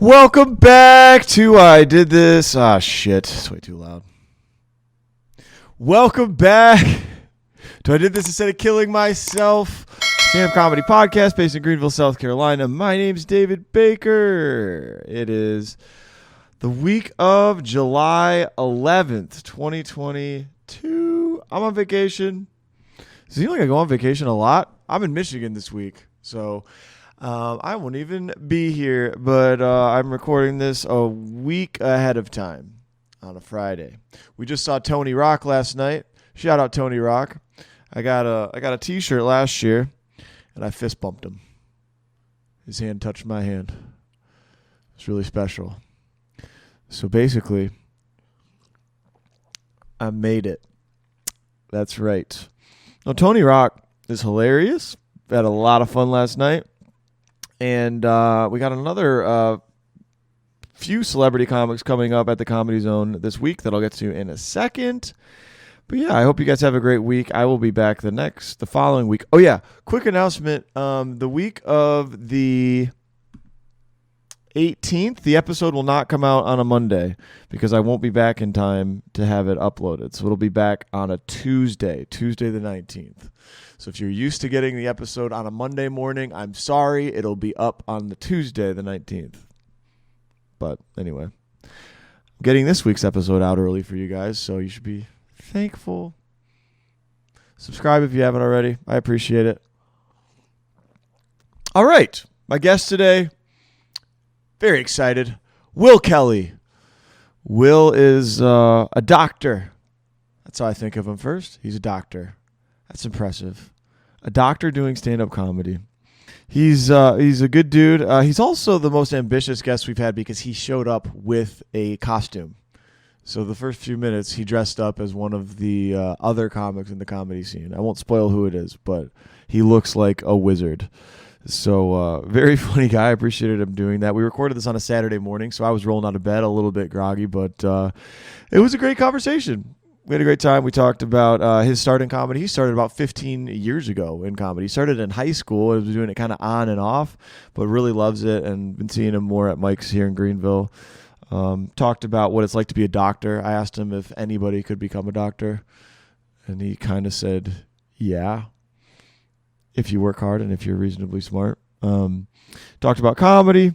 Welcome back to I Did This. Ah, shit. It's way too loud. Welcome back to I Did This Instead of Killing Myself. Stand-up comedy podcast based in Greenville, South Carolina. My name's David Bakker. It is the week of July 11th, 2022. I'm on vacation. Seems like I go on vacation a lot. I'm in Michigan this week, so I won't even be here, but I'm recording this a week ahead of time on a Friday. We just saw Tony Rock last night. Shout out Tony Rock. I got a T-shirt last year, and I fist bumped him. His hand touched my hand. It's really special. So basically, I made it. That's right. Now, Tony Rock is hilarious. Had a lot of fun last night. And we got another few celebrity comics coming up at the Comedy Zone this week that I'll get to in a second. But yeah, I hope you guys have a great week. I will be back the following week. Oh yeah, quick announcement. The week of the 18th, the episode will not come out on a Monday because I won't be back in time to have it uploaded. So it'll be back on a Tuesday the 19th. So if you're used to getting the episode on a Monday morning, I'm sorry. It'll be up on the Tuesday the 19th. But anyway, I'm getting this week's episode out early for you guys, so you should be thankful. Subscribe if you haven't already. I appreciate it. All right. My guest today, very excited, Will Kelly. Will is a doctor. That's how I think of him first. He's a doctor. That's impressive. A doctor doing stand-up comedy. He's a good dude. He's also the most ambitious guest we've had because he showed up with a costume. So the first few minutes, he dressed up as one of the other comics in the comedy scene. I won't spoil who it is, but he looks like a wizard. So very funny guy. I appreciated him doing that. We recorded this on a Saturday morning, so I was rolling out of bed a little bit groggy, but it was a great conversation. We had a great time. We talked about his start in comedy. He started about 15 years ago in comedy. He started in high school and was doing it kind of on and off, but really loves it and been seeing him more at Mike's here in Greenville. Talked about what it's like to be a doctor. I asked him if anybody could become a doctor, and he kind of said, yeah, if you work hard and if you're reasonably smart. Talked about comedy.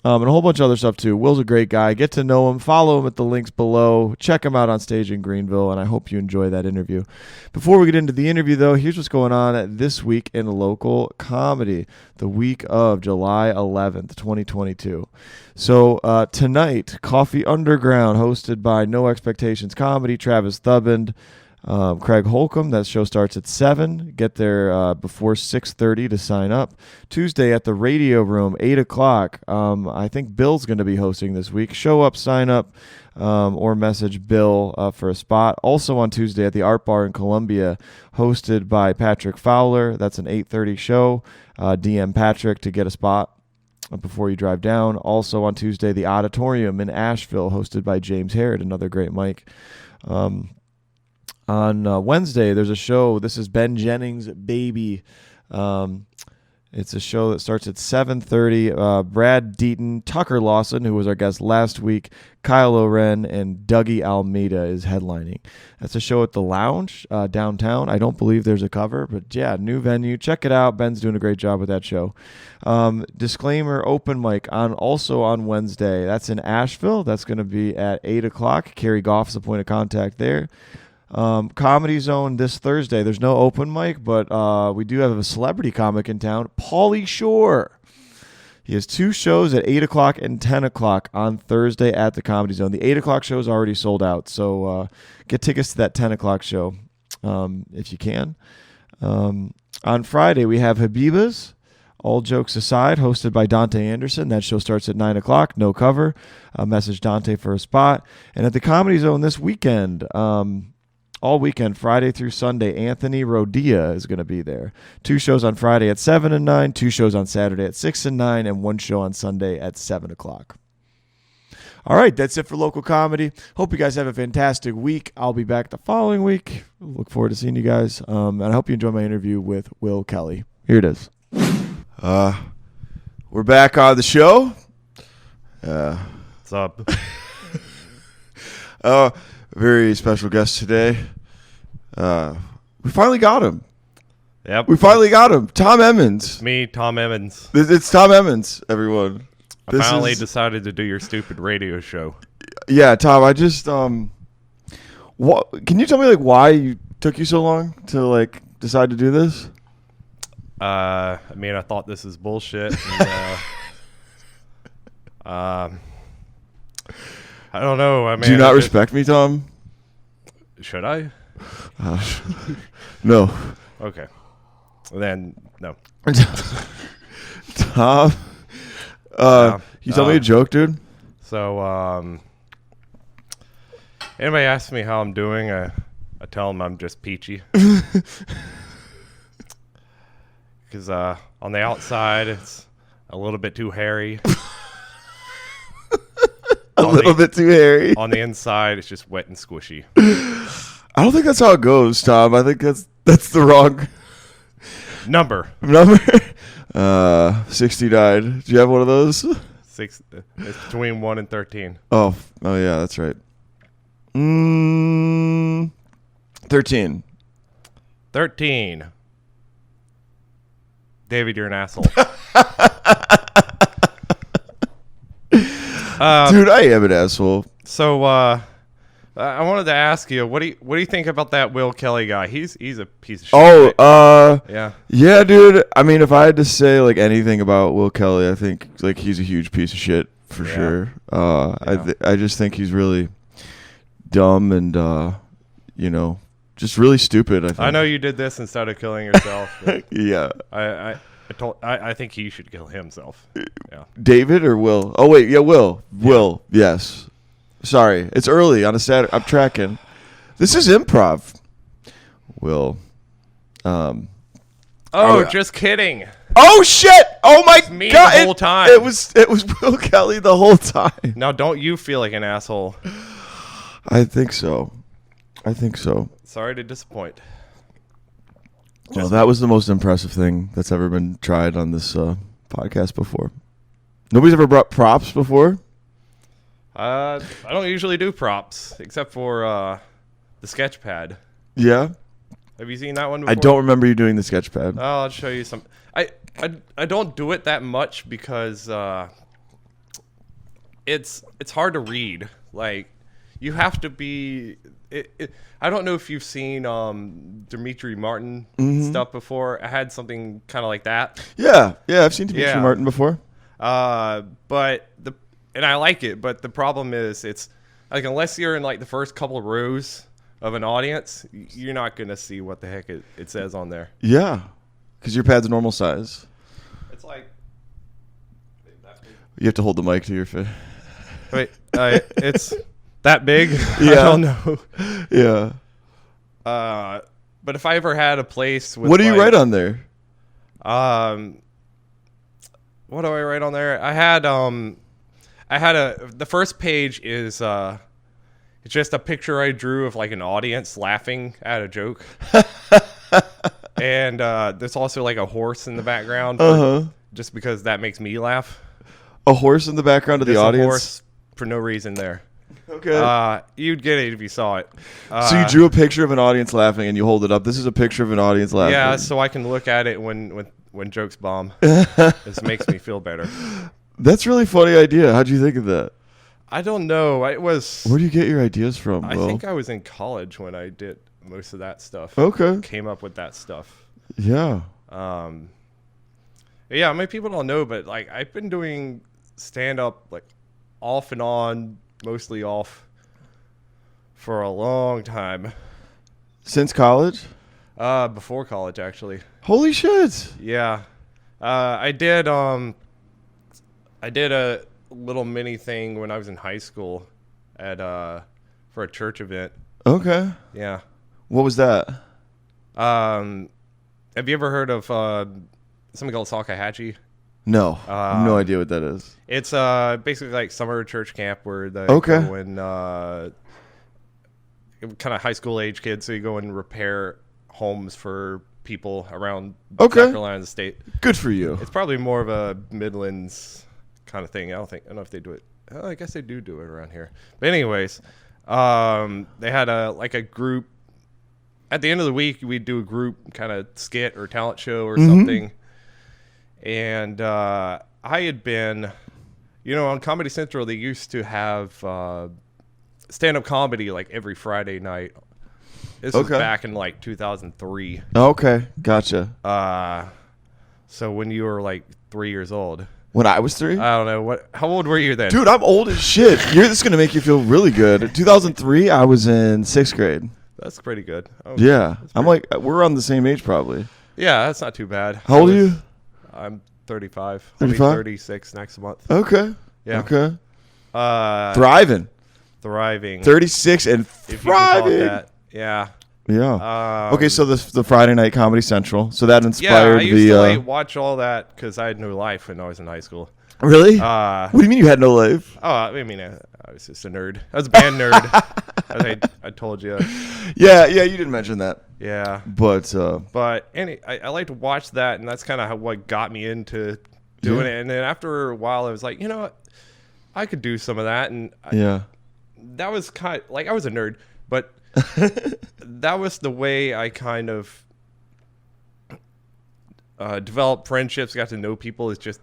And a whole bunch of other stuff, too. Will's a great guy. Get to know him. Follow him at the links below. Check him out on stage in Greenville, and I hope you enjoy that interview. Before we get into the interview, though, here's what's going on this week in local comedy, the week of July 11th, 2022. So tonight, Coffee Underground, hosted by No Expectations Comedy, Travis Thubband, Craig Holcomb. That show starts at 7. Get there before 6:30 to sign up. Tuesday at the Radio Room, 8 o'clock. I think Bill's going to be hosting this week. Show up, sign up, or message Bill for a spot. Also on Tuesday at the Art Bar in Columbia, hosted by Patrick Fowler. That's an 8:30 show. DM Patrick to get a spot before you drive down. Also on Tuesday, the Auditorium in Asheville, hosted by James Harrod, another great mic. On Wednesday, there's a show. This is Ben Jennings' Baby. It's a show that starts at 7:30. Brad Deaton, Tucker Lawson, who was our guest last week, Kyle Oren, and Dougie Almeida is headlining. That's a show at the Lounge downtown. I don't believe there's a cover, but yeah, new venue. Check it out. Ben's doing a great job with that show. Disclaimer, open mic also on Wednesday. That's in Asheville. That's going to be at 8 o'clock. Kerry Goff's the point of contact there. Comedy Zone this Thursday. There's no open mic, but we do have a celebrity comic in town, Pauly Shore. He has 2 shows at 8 o'clock and 10 o'clock on Thursday at the Comedy Zone. The 8 o'clock show is already sold out, so get tickets to that 10 o'clock show if you can. On Friday, we have Habiba's, All Jokes Aside, hosted by Dante Anderson. That show starts at 9 o'clock, no cover. Message Dante for a spot. And at the Comedy Zone this weekend, all weekend, Friday through Sunday, Anthony Rodia is going to be there. 2 shows on Friday at 7 and 9, 2 shows on Saturday at 6 and 9, and 1 show on Sunday at 7 o'clock. All right, that's it for local comedy. Hope you guys have a fantastic week. I'll be back the following week. Look forward to seeing you guys. And I hope you enjoy my interview with Will Kelly. Here it is. We're back on the show. What's up? Very special guest today. We finally got him. Yep. We finally got him. Tom Emmons. Me, Tom Emmons. It's Tom Emmons, everyone. I finally decided to do your stupid radio show. Yeah, Tom, I just what can you tell me like why you took you so long to like decide to do this? I mean, I thought this is bullshit. And, I don't know. I mean, do you not respect me, Tom? Should I? No. Okay. Then no. Tom, you tell me a joke, dude. So, anybody asks me how I'm doing, I tell them I'm just peachy. Because on the outside, it's a little bit too hairy. A little bit too hairy. On the inside, it's just wet and squishy. I don't think that's how it goes, Tom. I think that's the wrong Number. 69. Do you have one of those? 6. It's between 1 and 13. Oh yeah, that's right. 13. 13. David, you're an asshole. Dude, I am an asshole. So, I wanted to ask you, what do you think about that Will Kelly guy? He's a piece of shit. Oh, right? yeah, dude. I mean, if I had to say like anything about Will Kelly, I think like he's a huge piece of shit for sure. I just think he's really dumb and just really stupid. I think. I know you did this instead of killing yourself. Yeah. I think he should kill himself. Yeah. David or Will? Oh wait, yeah, Will. Yeah. Will, yes. Sorry, it's early on a Saturday. I'm tracking. This is improv. Will. Just kidding. Oh shit! Oh my me god! The whole time. It was Will Kelly the whole time. Now, don't you feel like an asshole? I think so. Sorry to disappoint. Well, that was the most impressive thing that's ever been tried on this podcast before. Nobody's ever brought props before? I don't usually do props, except for the sketch pad. Yeah? Have you seen that one before? I don't remember you doing the sketch pad. Oh, I'll show you some. I don't do it that much because it's hard to read. Like, you have to be... I don't know if you've seen Dimitri Martin stuff before. I had something kind of like that. Yeah, I've seen Dimitri Martin before. And I like it, but the problem is it's like unless you're in like the first couple of rows of an audience, you're not gonna see what the heck it says on there. Yeah, because your pad's normal size. It's like you have to hold the mic to your face. Wait, it's that big? Yeah. I don't know. Yeah. But if I ever had a place with what do you write on there? What do I write on there? The first page is it's just a picture I drew of like an audience laughing at a joke. And there's also like a horse in the background just because that makes me laugh. A horse in the background of the audience? A horse for no reason there. Okay. You'd get it if you saw it. So you drew a picture of an audience laughing and you hold it up. This is a picture of an audience laughing. Yeah, so I can look at it when jokes bomb. This makes me feel better. That's a really funny idea. How'd you think of that? I don't know. It was. Where do you get your ideas from, I Will? think I was in college when I did most of that stuff. Okay. Came up with that stuff. Yeah. Yeah, I mean, people don't know, but like I've been doing stand-up like off and on, mostly off, for a long time. Since college? Before college, actually. Holy shit. Yeah. I did a little mini thing when I was in high school for a church event. Okay. Yeah. What was that? Have you ever heard of something called Salkehatchie? No. I have no idea what that is. It's basically like summer church camp where they go and kind of high school age kids, so you go and repair homes for people around South Carolina and the state. Good for you. It's probably more of a Midlands kind of thing. I don't know if they do it Oh, I guess they do it around here. But anyways, they had a group. At the end of the week, we'd do a group kind of skit or talent show or something. And I had been, on Comedy Central, they used to have stand-up comedy like every Friday night. This was back in like 2003. Okay, gotcha. So when you were like 3 years old. When I was 3? I don't know. How old were you then? Dude, I'm old as shit. This is going to make you feel really good. In 2003, I was in 6th grade. That's pretty good. Yeah. I'm like, we're on the same age probably. Yeah, that's not too bad. How old are you? I'm 35. 35? I'll be 36 next month. Okay. Yeah. Okay. Thriving. 36 and if you can call it thriving. that. Yeah. Yeah. Okay, so the Friday night Comedy Central. So that inspired I used to watch all that because I had no life when I was in high school. Really? What do you mean you had no life? Oh, I mean, I was just a nerd. I was a band nerd. as I told you. Yeah, you didn't mention that. Yeah. But I like to watch that, and that's kind of what got me into doing it. And then after a while, I was like, you know what? I could do some of that. And that was kind of, like, I was a nerd, but that was the way I kind of developed friendships, got to know people, is just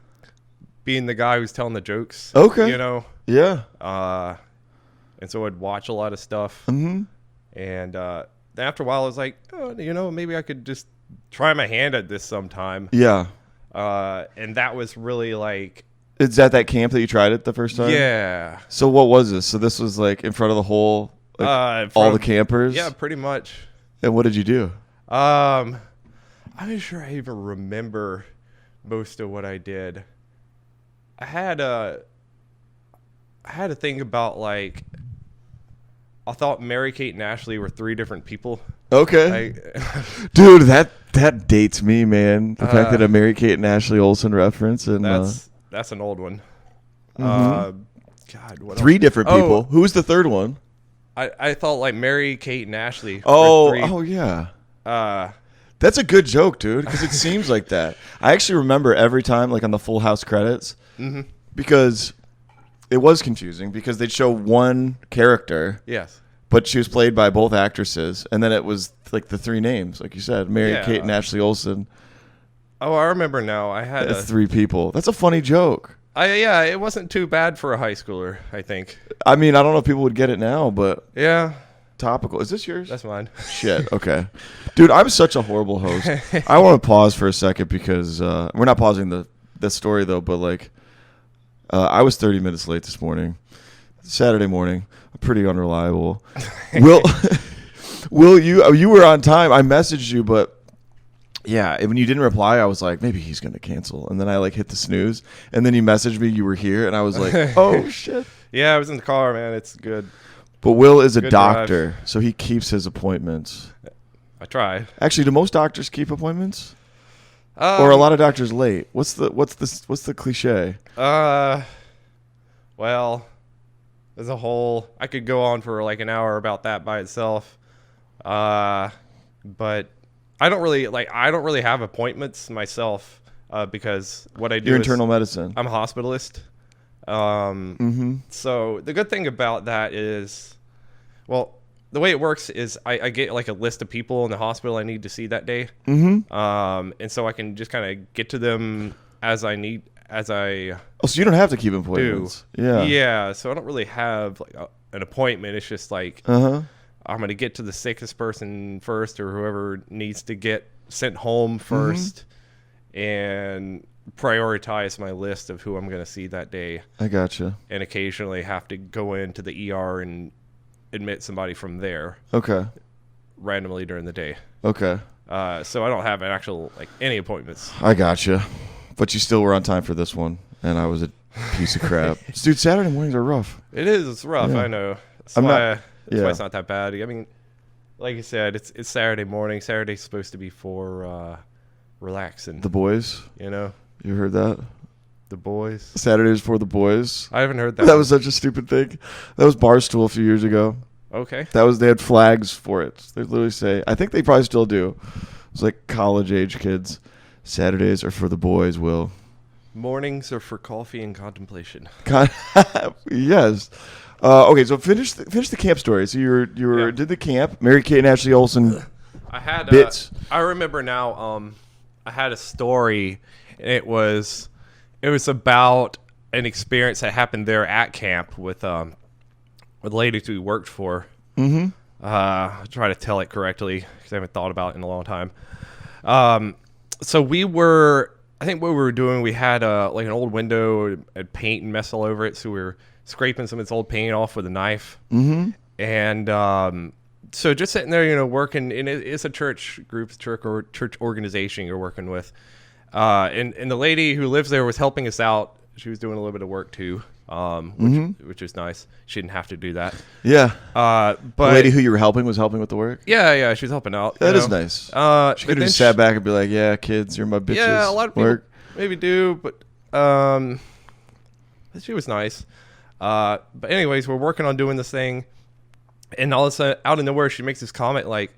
being the guy who's telling the jokes. Okay. Yeah. And so I'd watch a lot of stuff. Mm-hmm. And then after a while, I was like, oh, maybe I could just try my hand at this sometime. Yeah. And that was really like... Is that camp that you tried it the first time? Yeah. So what was this? So this was like in front of the whole, all the campers? Yeah, pretty much. And what did you do? I'm not sure I even remember most of what I did. I had a thing about, like, I thought Mary Kate and Ashley were 3 different people. Okay. Dude, that dates me, man. The fact that a Mary Kate and Ashley Olsen reference, and that's an old one. Mm-hmm. God, what 3 else? different people. Who was the third one? I thought like Mary Kate and Ashley. Oh yeah. That's a good joke, dude, because it seems like that. I actually remember every time, like on the Full House credits, because it was confusing because they'd show one character. Yes. But she was played by both actresses, and then it was like the 3 names, like you said, Mary Kate and Ashley Olsen. Oh, I remember now. I had 3 people. That's a funny joke. It wasn't too bad for a high schooler, I think. I mean, I don't know if people would get it now, but yeah. Topical. Is this yours? That's mine. Shit. Okay. Dude, I'm such a horrible host. I want to pause for a second because we're not pausing the story though, but like I was 30 minutes late this morning. Saturday morning. Pretty unreliable. Will you were on time. I messaged you, but yeah, when you didn't reply, I was like, maybe he's going to cancel. And then I like hit the snooze, and then you messaged me, you were here, and I was like, oh shit. Yeah, I was in the car, man. It's good. But Will is a doctor, so he keeps his appointments. I try. Actually, do most doctors keep appointments? Or are a lot of doctors late? What's the cliche? Well, as a whole, I could go on for like an hour about that by itself. But I don't really have appointments myself because what I do You're is internal medicine. I'm a hospitalist. So the good thing about that is, well, the way it works is I get like a list of people in the hospital I need to see that day. And so I can just kind of get to them as I need, as I Oh, so you don't have to keep appointments. Yeah. So I don't really have like an appointment. It's just like, I'm going to get to the sickest person first, or whoever needs to get sent home first, and prioritize my list of who I'm going to see that day. I gotcha. And occasionally have to go into the ER and admit somebody from there. Okay. Randomly during the day. Okay. So I don't have an actual any appointments. I gotcha. But you still were on time for this one, and I was a piece of crap. Dude, Saturday mornings are rough. It's rough. Yeah. I know. That's why it's not that bad. I mean, like you said, it's Saturday morning. Saturday's supposed to be for relaxing. The boys. You heard that? The boys. Saturdays for the boys. I haven't heard that. That was such a stupid thing. That was Barstool a few years ago. Okay. They had flags for it. They literally say, I think they probably still do. It was like college age kids. Saturdays are for the boys, Will. Mornings are for coffee and contemplation. Yes. Okay, so finish the camp story. So you were did the camp, Mary Kate and Ashley Olsen. I had bits. I remember now. I had a story, and it was about an experience that happened there at camp with ladies we worked for. Mm-hmm. I'll try to tell it correctly because I haven't thought about it in a long time. So I think what we were doing, we had like an old window, and paint and mess all over it. So we were scraping some of its old paint off with a knife. Mm-hmm. And so just sitting there, working, and it's a church group, church organization you're working with. And the lady who lives there was helping us out. She was doing a little bit of work too, which is nice. She didn't have to do that. Yeah. But the lady who you were helping was helping with the work? Yeah, she was helping out. That is nice. She could have just sat back and be like, yeah, kids, you're my bitches. Yeah, a lot of people maybe do, but she was nice. But anyways, we're working on doing this thing, and all of a sudden, out of nowhere, she makes this comment like,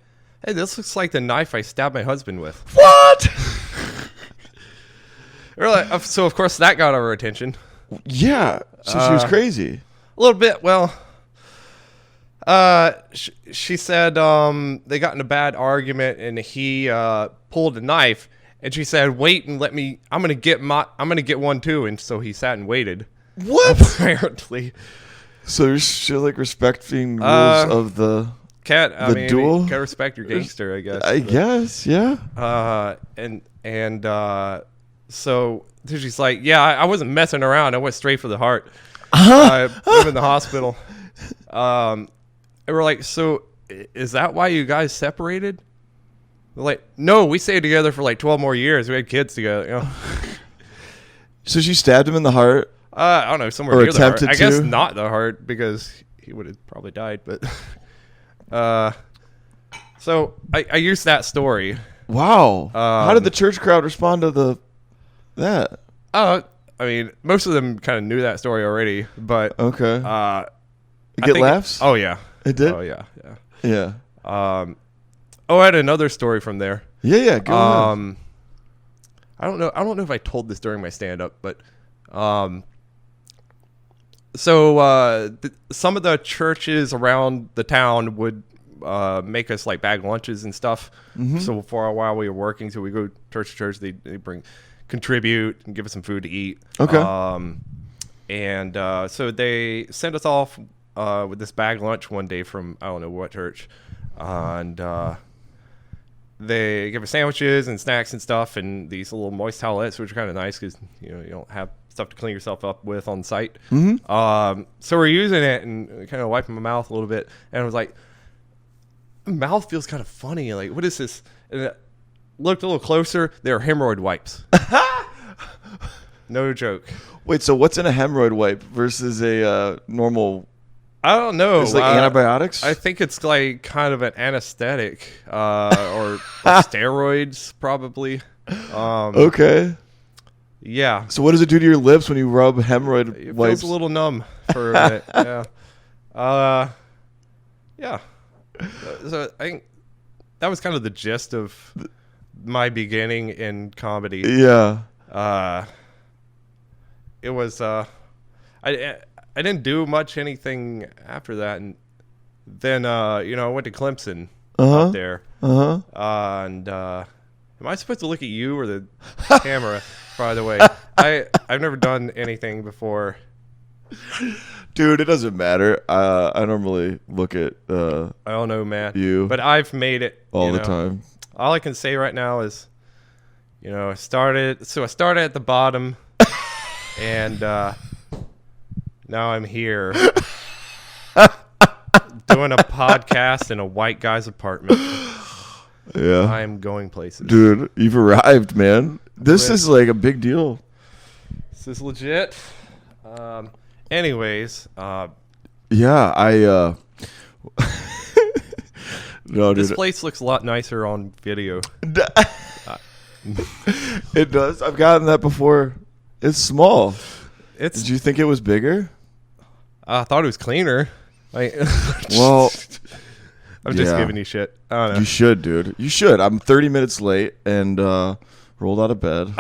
hey, this looks like the knife I stabbed my husband with. What? So, of course, that got our attention. Yeah. So she was crazy. A little bit. Well, she said they got in a bad argument, and he pulled a knife, and she said, wait and let me, I'm going to get one too. And so he sat and waited. What? Apparently. So you're like respecting rules of the duel? You gotta respect your gangster, I guess. I guess, yeah. So she's like, yeah, I wasn't messing around. I went straight for the heart. I put him in the hospital. And we're like, so is that why you guys separated? We're like, no, we stayed together for like 12 more years. We had kids together. So she stabbed him in the heart? I don't know, somewhere or near the heart. attempted I guess to? not the heart, because he would have probably died. But so I used that story. Wow. How did the church crowd respond to that? I mean, most of them kind of knew that story already, but okay. You get laughs? Oh yeah, it did. Oh yeah. Yeah. I had another story from there. Yeah. Go ahead. I don't know if I told this during my stand-up, but so some of the churches around the town would make us like bag lunches and stuff. Mm-hmm. So for a while we were working, so we go church to church. They contribute and give us some food to eat. Okay. So they sent us off with this bag lunch one day from I don't know what church, and they give us sandwiches and snacks and stuff, and these little moist towelettes, which are kind of nice because you don't have stuff to clean yourself up with on site. Mm-hmm. So we're using it and kind of wiping my mouth a little bit, and I was like, my mouth feels kind of funny. Like, what is this? And I looked a little closer. They were hemorrhoid wipes. No joke. Wait, so what's in a hemorrhoid wipe versus a normal? I don't know. It's like antibiotics? I think it's like kind of an anesthetic or steroids, probably. Okay. Yeah. So what does it do to your lips when you rub hemorrhoid It wipes? feels a little numb for a minute. Yeah. Yeah. So I think that was kind of the gist of my beginning in comedy. Yeah. It was I didn't do much anything after that, and then I went to Clemson up there. And am I supposed to look at you or the camera? By the way, I've never done anything before. Dude, it doesn't matter. I normally look at I don't know, man. You, but I've made it all the time. All I can say right now is, I started at the bottom, and now I'm here doing a podcast in a white guy's apartment. Yeah, I'm going places, dude. You've arrived, man. This is like a big deal. This is legit. Anyways, yeah, no, this dude. place looks a lot nicer on video. It does. I've gotten that before. It's small. Did you think it was bigger? I thought it was cleaner. Well, I'm just giving you shit. I don't know. You should, dude. You should. I'm 30 minutes late and rolled out of bed.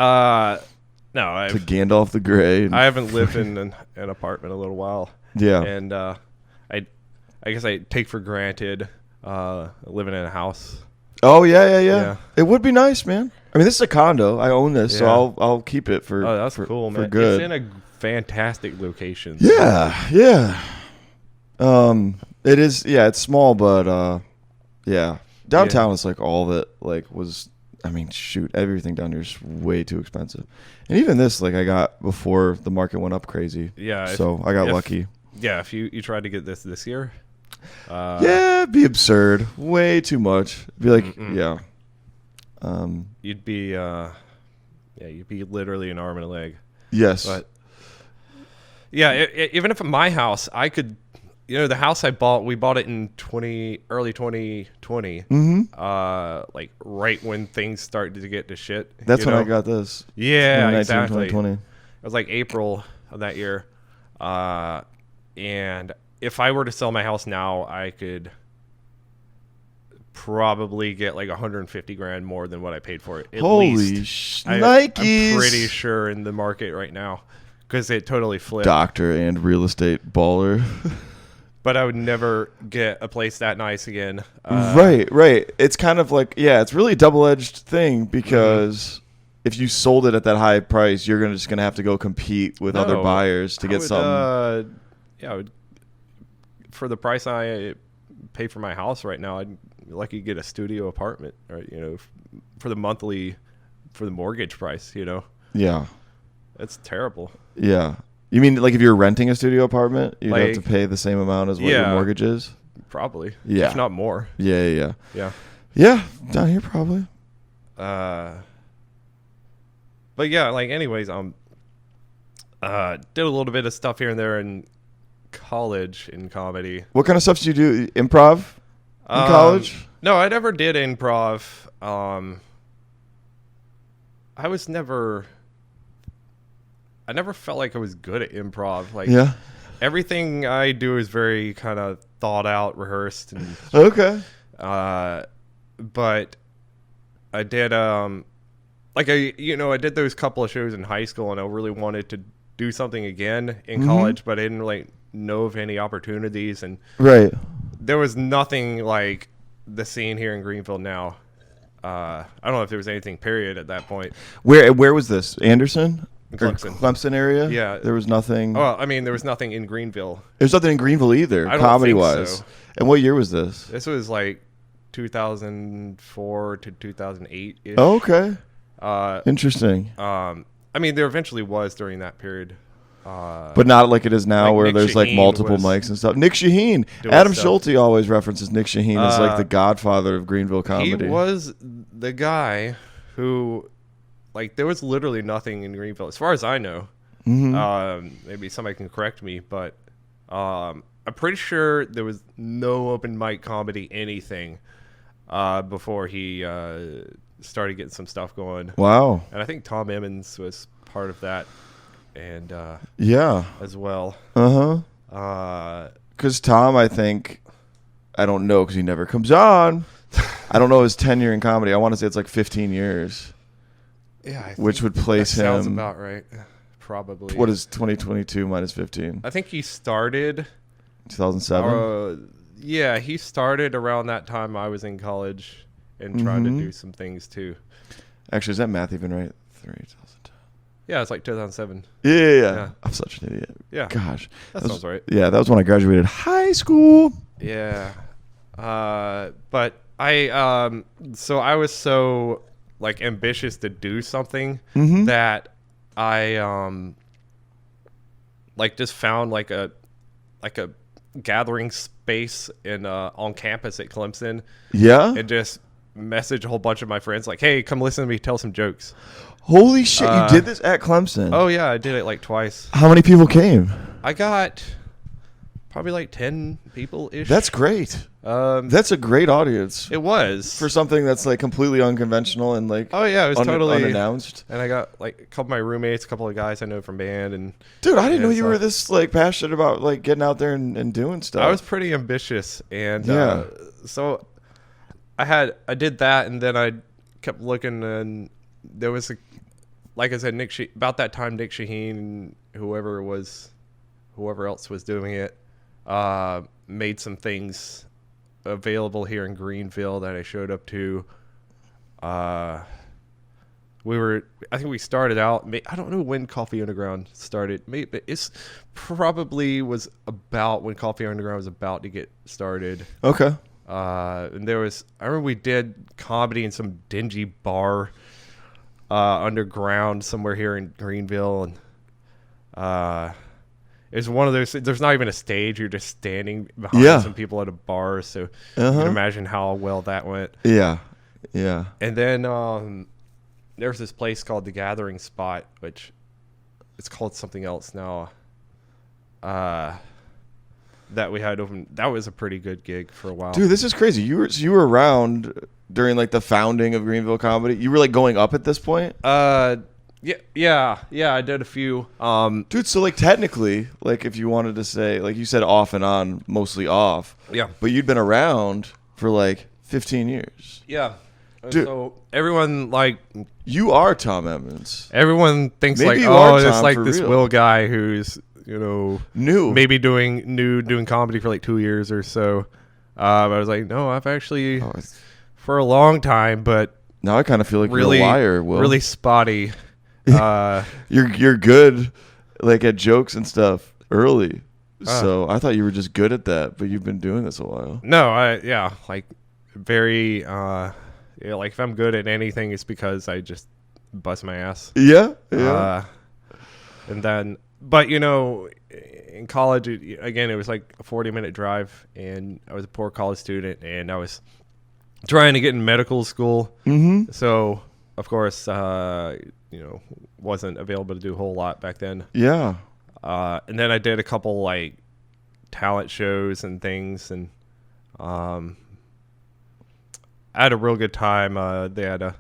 No, to Gandalf the Grey. I haven't lived in an apartment in a little while. Yeah. And I guess I take for granted living in a house. Oh yeah. It would be nice, man. I mean, this is a condo. I own this, so I'll keep it for. Oh, that's cool, man. For good. It's in a fantastic location. Yeah. It is. Yeah, it's small, but yeah. Downtown is like all that was. I mean, shoot, everything down here is way too expensive, and even this I got before the market went up crazy. Yeah. So I got lucky. Yeah, if you tried to get this year. It'd be absurd. Way too much. It'd be like, yeah. You'd be literally an arm and a leg. Yes. But yeah, even if at my house, I could, the house we bought it in early 2020. Like right when things started to get to shit. That's when I got this. Yeah, exactly. 2020. It was like April of that year. And if I were to sell my house now, I could probably get like $150,000 more than what I paid for it. Holy Nikes! I'm pretty sure in the market right now because it totally flipped. Doctor and real estate baller. But I would never get a place that nice again. Right. It's kind of like, it's really a double-edged thing because if you sold it at that high price, you're just gonna have to go compete with other buyers to get something. I would. For the price I pay for my house right now, I'd lucky to get a studio apartment, right? For the mortgage price, Yeah. That's terrible. Yeah. You mean like if you're renting a studio apartment, you'd have to pay the same amount as what your mortgage is? Probably. Yeah. If not more. Yeah. Yeah, down here probably. But yeah, anyways, did a little bit of stuff here and there in college in comedy. What kind of stuff did you do? Improv in college? No, I never did improv. I never felt like I was good at improv. Everything I do is very kind of thought out, rehearsed. And, okay. But I did, I did those couple of shows in high school, and I really wanted to do something again in college, but I didn't really know of any opportunities, and there was nothing like the scene here in Greenville now. I don't know if there was anything period at that point. Where was this? Anderson? Clemson. Clemson area? Yeah. There was nothing. Well, I mean, there was nothing in Greenville. There's nothing in Greenville either, I don't comedy think wise. so. And what year was this? This was like 2004 to 2008 ish. Oh, okay. Interesting. I mean, there eventually was during that period. But not like it is now where Nick there's Shaheen multiple mics and stuff. Nick Shaheen. Adam Schulte always references Nick Shaheen as the godfather of Greenville comedy. He was the guy who, there was literally nothing in Greenville, as far as I know. Maybe somebody can correct me, but I'm pretty sure there was no open mic comedy anything before he started getting some stuff going. Wow. And I think Tom Emmons was part of that. And as well. Because Tom, I think, I don't know because he never comes on. I don't know his tenure in comedy. I want to say it's like 15 years. Yeah, which would place him. Sounds about right. Probably. What is 2022 minus 15? I think he started 2007. Yeah, he started around that time I was in college and trying to do some things too. Actually, is that math even right? 2010. Yeah, it's like 2007. Yeah. I'm such an idiot. Yeah. Gosh. That sounds right. Yeah, that was when I graduated high school. Yeah. But I so I was so ambitious to do something that I just found a gathering space in on campus at Clemson. Yeah. And just message a whole bunch of my friends hey, come listen to me tell some jokes. Holy shit, you did this at Clemson? Oh yeah, I did it twice. How many people came? I got probably 10 people ish. That's great. That's a great audience. It was for something that's completely unconventional and oh yeah, it was totally unannounced. And I got a couple of my roommates, a couple of guys I know from band, and dude, I didn't know you were this passionate about getting out there and doing stuff. I was pretty ambitious, and so I did that, and then I kept looking, and there was like I said, about that time, Nick Shaheen, whoever else was doing it, made some things available here in Greenville that I showed up to. I think we started out, I don't know when Coffee Underground started. Maybe it's probably was about when Coffee Underground was about to get started. Okay. And I remember we did comedy in some dingy bar underground somewhere here in Greenville, and it's one of those, there's not even a stage, you're just standing behind some people at a bar, so you can imagine how well that went. Yeah. And then there's this place called The Gathering Spot, which it's called something else now, that we had open. That was a pretty good gig for a while. Dude, this is crazy. You were around during like the founding of Greenville comedy. You were like going up at this point? Yeah, I did a few. Dude, so like technically, like if you wanted to say, like you said off and on, mostly off. Yeah. But you'd been around for like 15 years. Yeah. Dude. So everyone You are Tom Evans. Everyone thinks Maybe like, you are it's Tom like for this real. Will guy who's, New. maybe doing comedy for like 2 years or so. I was like, no, I've actually for a long time, but Now I kind of feel like really, you're a liar, Will. really spotty. You're good like at jokes and stuff early. So I thought you were just good at that, but you've been doing this a while. No, like very, like if I'm good at anything, it's because I just bust my ass. Yeah. And then, but in college, again, it was like a 40-minute drive, and I was a poor college student, and I was trying to get in medical school. Mm-hmm. So, of course, wasn't available to do a whole lot back then. Yeah. And then I did a couple like talent shows and things, and I had a real good time. They had a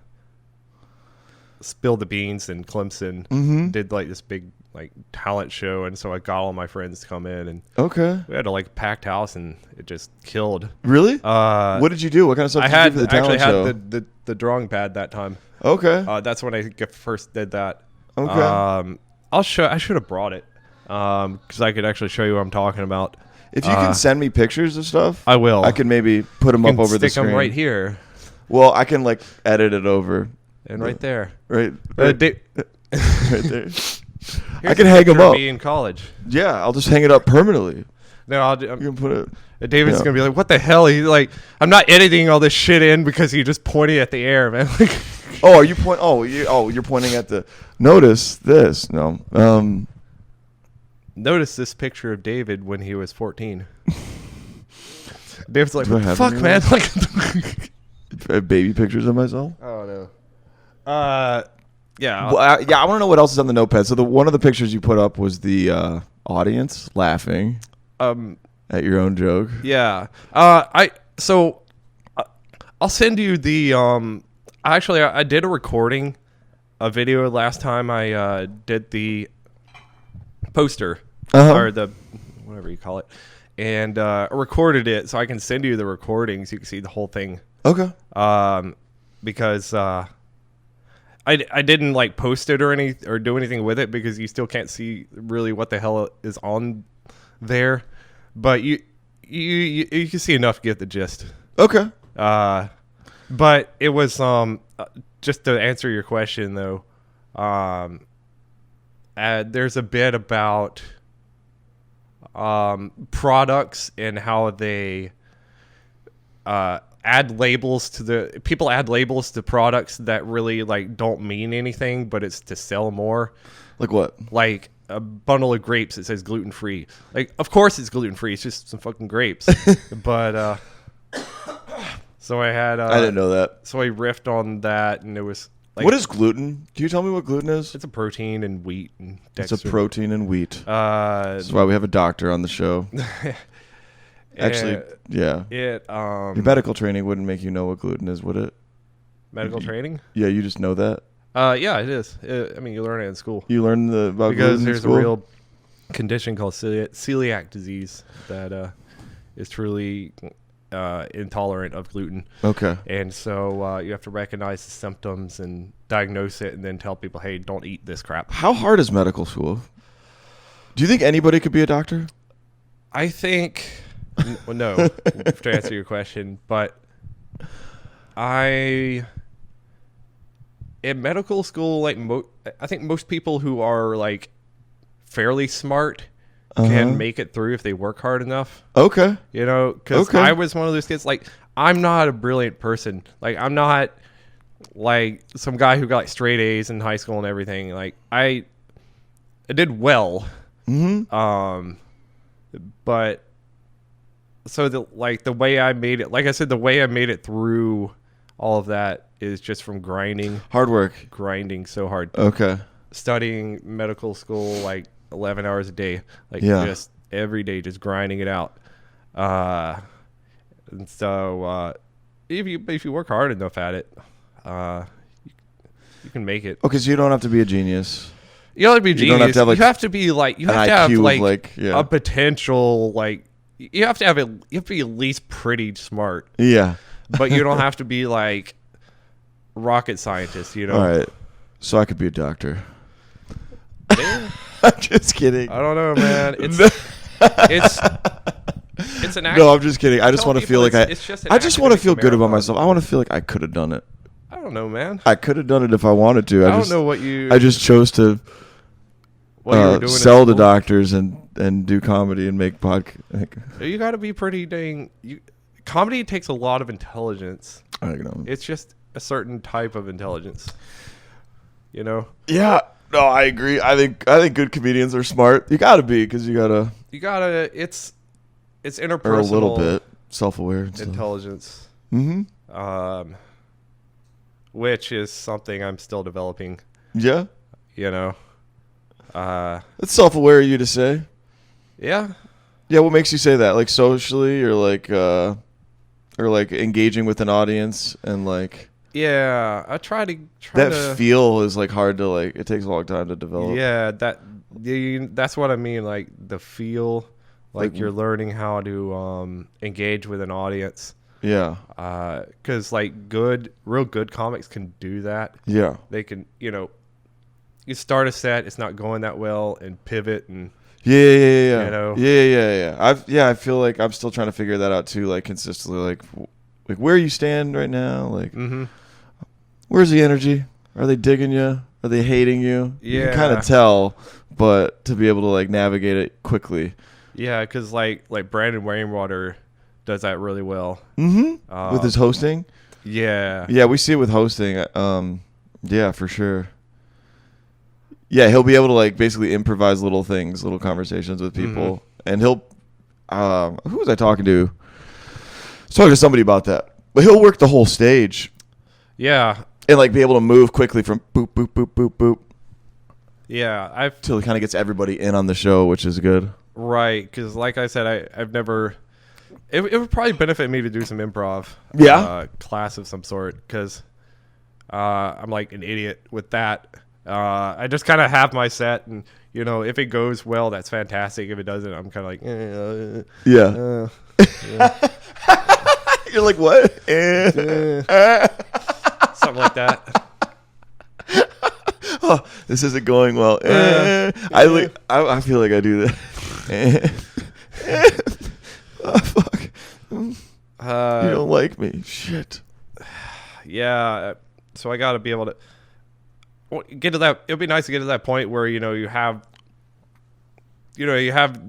Spill the Beans in Clemson. Mm-hmm. Did like this big like talent show, and so I got all my friends to come in, and Okay. we had a like packed house, and it just killed. Really? What did you do? What kind of stuff did you do for the talent show? Had the drawing pad that time. Okay. That's when I first did that. Okay. I should have brought it because I could actually show you what I'm talking about. If you can send me pictures of stuff, I will. I can maybe put them up over the screen. Stick them right here. Well, I can like edit it over. And right there. Right Right there. I can hang them up. Me in college. Yeah, I'll just hang it up permanently. No, You can put it. David's Yeah. gonna be like, "What the hell?" He's like, "I'm not editing all this shit in because he just pointed at the air, man." Like, Oh, are you point? You're pointing at the. Notice this. No. notice this picture of David when he was 14. David's like, Do I "What the have fuck, any man?" of Like, Baby pictures of myself. oh no. Yeah. Well, I want to know what else is on the notepad. So one of the pictures you put up was the audience laughing at your own joke. Yeah. I'll send you the actually I did a video last time I did the poster or the whatever you call it, and recorded it so I can send you the recordings. You can see the whole thing. Okay. Because I didn't like post it or do anything with it because you still can't see really what the hell is on there, but you can see enough to get the gist. Okay. But it was just to answer your question though. There's a bit about products and how they add labels to products that really like don't mean anything, but it's to sell more. Like what? Like a bundle of grapes that says gluten free. Like, of course it's gluten free. It's just some fucking grapes. But so I had. I didn't know that. So I riffed on that, and it was like, What is gluten? Can you tell me what gluten is? it's a protein and wheat and It's dextrose. a protein in wheat. That's why we have a doctor on the show. Actually, yeah. It Your medical training wouldn't make you know what gluten is, would it? medical training. Yeah, you just know that. Yeah, it is. I mean, you learn it in school You learned about because gluten in there's school? a real condition called celiac disease that is truly intolerant of gluten. Okay. And so you have to recognize the symptoms and diagnose it and then tell people, hey, don't eat this crap. How hard is medical school? Do you think anybody could be a doctor? I think, no, to answer your question, but in medical school, like I think most people who are like fairly smart can make it through if they work hard enough. Okay. You know, because I was one of those kids, like, I'm not a brilliant person. Like, I'm not like some guy who got like straight A's in high school and everything. Like, I did well. Mm-hmm. But so the way I made it, like I said, the way I made it through all of that is just from grinding. Hard work. Grinding so hard. Okay. Studying medical school like 11 hours a day. Like just every day, just grinding it out. And so if you work hard enough at it, you can make it. Okay, so you don't have to be a genius. You don't have to be a genius. You don't have to have, like, you have to be like you have to have like a potential like you have to be at least pretty smart. Yeah. But you don't have to be like rocket scientist, you know. All right. So I could be a doctor. I'm just kidding. I don't know, man. It's an act. No, I'm just kidding. I just want to feel like I just want to feel good about marathon. myself. I want to feel like I could have done it. I don't know, man. I could have done it if I wanted to. I don't know what you. I just chose to what you were doing sell to doctors and do comedy and make podcast. You got to be pretty dang. Comedy takes a lot of intelligence. I don't know. It's just a certain type of intelligence. You know. Yeah. No, I agree. I think good comedians are smart. You got to be because you got to. It's interpersonal. Or a little bit self-aware. Intelligence. Mm-hmm. Which is something I'm still developing. Yeah. You know. It's self-aware of you to say. Yeah. Yeah. What makes you say that? Like socially, or like engaging with an audience and like. Yeah, I try to feel is like hard to like. It takes a long time to develop. Yeah, that's what I mean. Like the feel, like you're learning how to engage with an audience. Yeah. Because like real good comics can do that. Yeah. They can, you start a set, it's not going that well, and pivot and. Yeah. You know. Yeah. I feel like I'm still trying to figure that out too. Like consistently, like where you stand right now, like. Mm-hmm. Where's the energy? Are they digging you? Are they hating you? Yeah. You can kind of tell, but to be able to like navigate it quickly. Yeah, because like Brandon Rainwater does that really well. Mm-hmm. With his hosting. Yeah. Yeah, we see it with hosting. Yeah, for sure. Yeah, he'll be able to like basically improvise little things, little conversations with people, and he'll. Who was I talking to? I was talking to somebody about that, but he'll work the whole stage. Yeah. And like be able to move quickly from boop, boop, boop, boop, boop. Yeah. Till he kind of gets everybody in on the show, which is good. Right. Because like I said, I've never. It would probably benefit me to do some improv. Yeah. Class of some sort. Because I'm like an idiot with that. I just kind of have my set. And, if it goes well, that's fantastic. If it doesn't, I'm kind of like. Yeah. You're like, what? Something like that. Oh, this isn't going well. I feel like I do that. Oh, fuck. You don't like me. Shit. Yeah. So I got to be able to get to that. It'd be nice to get to that point where, you have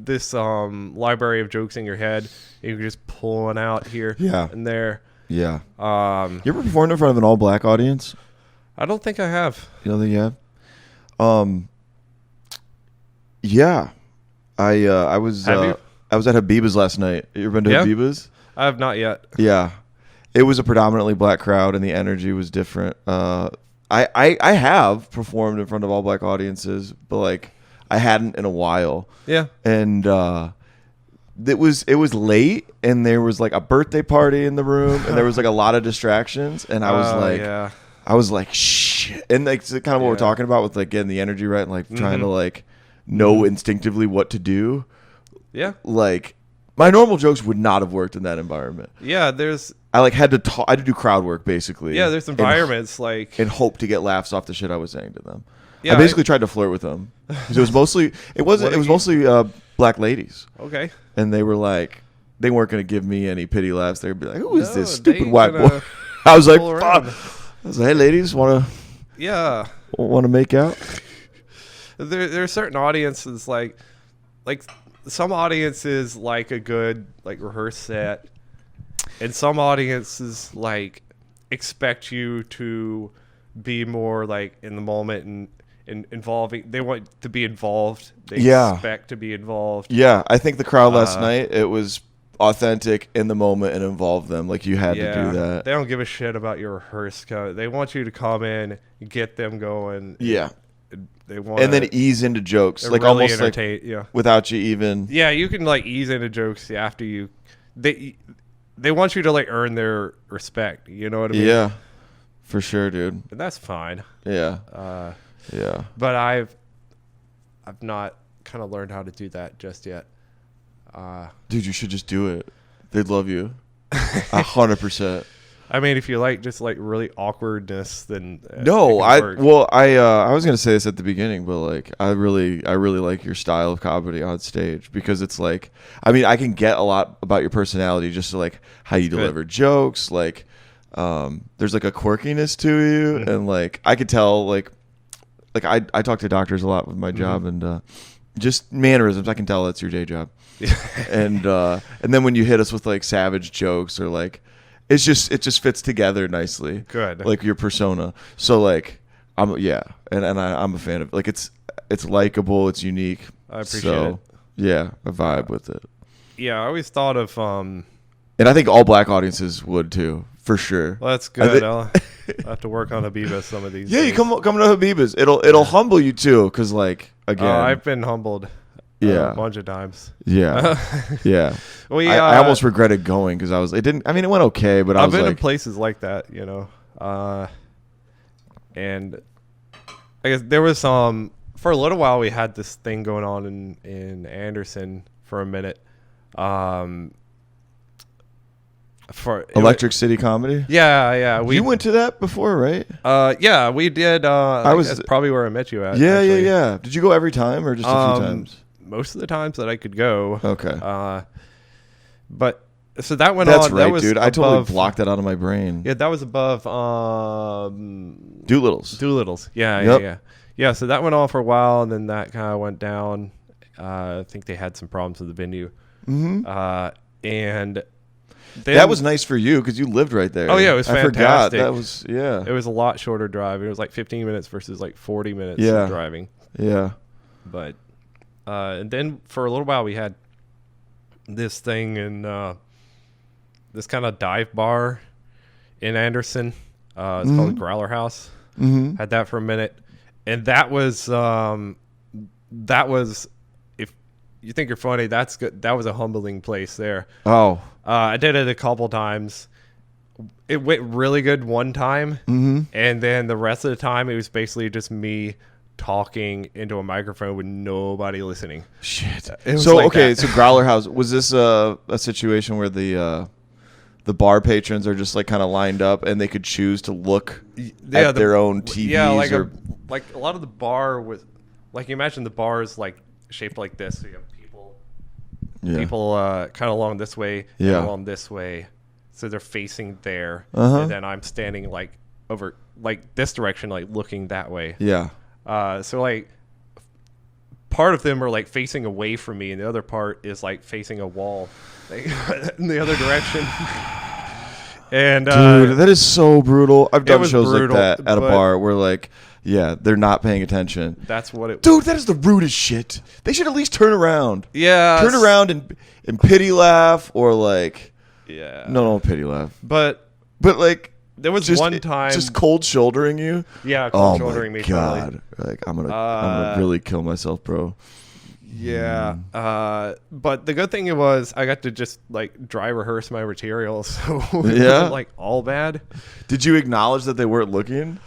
this library of jokes in your head. And you can just pull one out here and there. Yeah. You ever performed in front of an all-black audience? I don't think I have. You don't think you have? Yeah. I was at Habiba's last night. You ever been to Habiba's? I have not yet. Yeah. It was a predominantly black crowd and the energy was different. I have performed in front of all black audiences, but like I hadn't in a while. Yeah. And it was late and there was like a birthday party in the room and there was like a lot of distractions and I was like shit, and like it's kind of what we're talking about with like getting the energy right and like trying to like know instinctively what to do. Yeah. Like My normal jokes would not have worked in that environment. Yeah, there's I like had to talk. I had to do crowd work basically. there's environments like and hope to get laughs off the shit I was saying to them. Yeah, I basically tried to flirt with them. 'Cause it was mostly mostly black ladies, okay. and they were like, they weren't going to give me any pity laughs. They'd be like, "Who is No, this they stupid white boy?" gonna I was like, pull "Fuck." around. I was like, "Hey, ladies, want Yeah, to make out?" there are certain audiences like some audiences like a good like rehearsed set, and some audiences like expect you to be more like in the moment and involving. They want to be involved. They expect to be involved. Yeah, I think the crowd last night, it was authentic in the moment and involve them. Like you had to do that. They don't give a shit about your rehearsed code. They want you to come in, get them going. Yeah. They want And then ease into jokes. Like really almost like without you even. Yeah, you can like ease into jokes after you. They want you to like earn their respect. You know what I mean? Yeah. For sure, dude. And that's fine. Yeah. Yeah. But I've not kind of learned how to do that just yet. Dude, you should just do it. They'd love you. 100%. I mean, if you like just like really awkwardness, then No, it can work. I was gonna say this at the beginning, but like I really like your style of comedy on stage because it's like, I mean, I can get a lot about your personality just to like how you deliver jokes, like there's like a quirkiness to you, and like I could tell like I talk to doctors a lot with my job, and just mannerisms, I can tell that's your day job. and then when you hit us with like savage jokes or like it just fits together nicely. Good. Like your persona. So like I'm a fan of like it's likable, it's unique. I appreciate it. Yeah, a vibe with it. Yeah, I always thought of and I think all black audiences would too, for sure. well, that's good. I'll have to work on Habiba some of these Yeah, days. you come to Habiba's. It'll humble you too, because like again, I've been humbled a bunch of times. Yeah. Yeah. I almost regretted going because it went okay, but I've was been like, in places like that, you know. And I guess there was for a little while we had this thing going on in Anderson for a minute. For Electric City Comedy. Yeah. You went to that before, right? Yeah, we did. That's probably where I met you at. Yeah, actually. yeah. Did you go every time or just a few times? Most of the times that I could go. Okay. But so that went on. That's right, that was dude. I above, totally blocked that out of my brain. Yeah, that was above Doolittle's. Yeah. So that went on for a while, and then that kind of went down. I think they had some problems with the venue. Mm-hmm. And then, that was nice for you because you lived right there. Oh yeah, it was fantastic. I forgot. That was It was a lot shorter drive. It was like 15 minutes versus like 40 minutes of driving. Yeah. But and then for a little while we had this thing in this kind of dive bar in Anderson. It's called Growler House. Mm-hmm. Had that for a minute, and that was if you think you're funny, that's good. That was a humbling place there. Oh. I did it a couple times. It went really good one time, and then the rest of the time it was basically just me talking into a microphone with nobody listening. Shit. So Growler House, was this a situation where the bar patrons are just like kind of lined up and they could choose to look at their own TVs? Yeah, like a lot of the bar was like, you imagine the bar is like shaped like this, so you have people kind of along this way, and along this way, so they're facing there, and then I'm standing like over like this direction, like looking that way. Yeah. So like part of them are like facing away from me, and the other part is like facing a wall, like, in the other direction. And dude, that is so brutal. I've done shows brutal, like that at a bar where like, yeah, they're not paying attention. That's what it. Dude, that is the rudest shit. They should at least turn around. Yeah, turn around and pity laugh or like. Yeah. No, pity laugh. But like. There was just, one time just cold shouldering you. Yeah, cold shouldering me. Oh my god! Like I'm gonna really kill myself, bro. Yeah. But the good thing it was I got to just like dry rehearse my material, so it wasn't like all bad. Did you acknowledge that they weren't looking?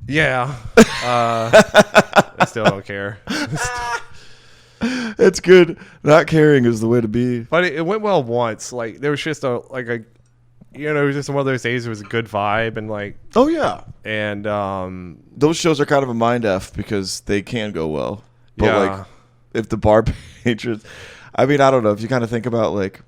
Yeah. I still don't care. It's good. Not caring is the way to be. But it went well once. Like there was just it was just one of those days. It was a good vibe and like. Oh yeah. And those shows are kind of a mind f because they can go well. But yeah. like, if the bar patrons, I mean, I don't know. If you kind of think about like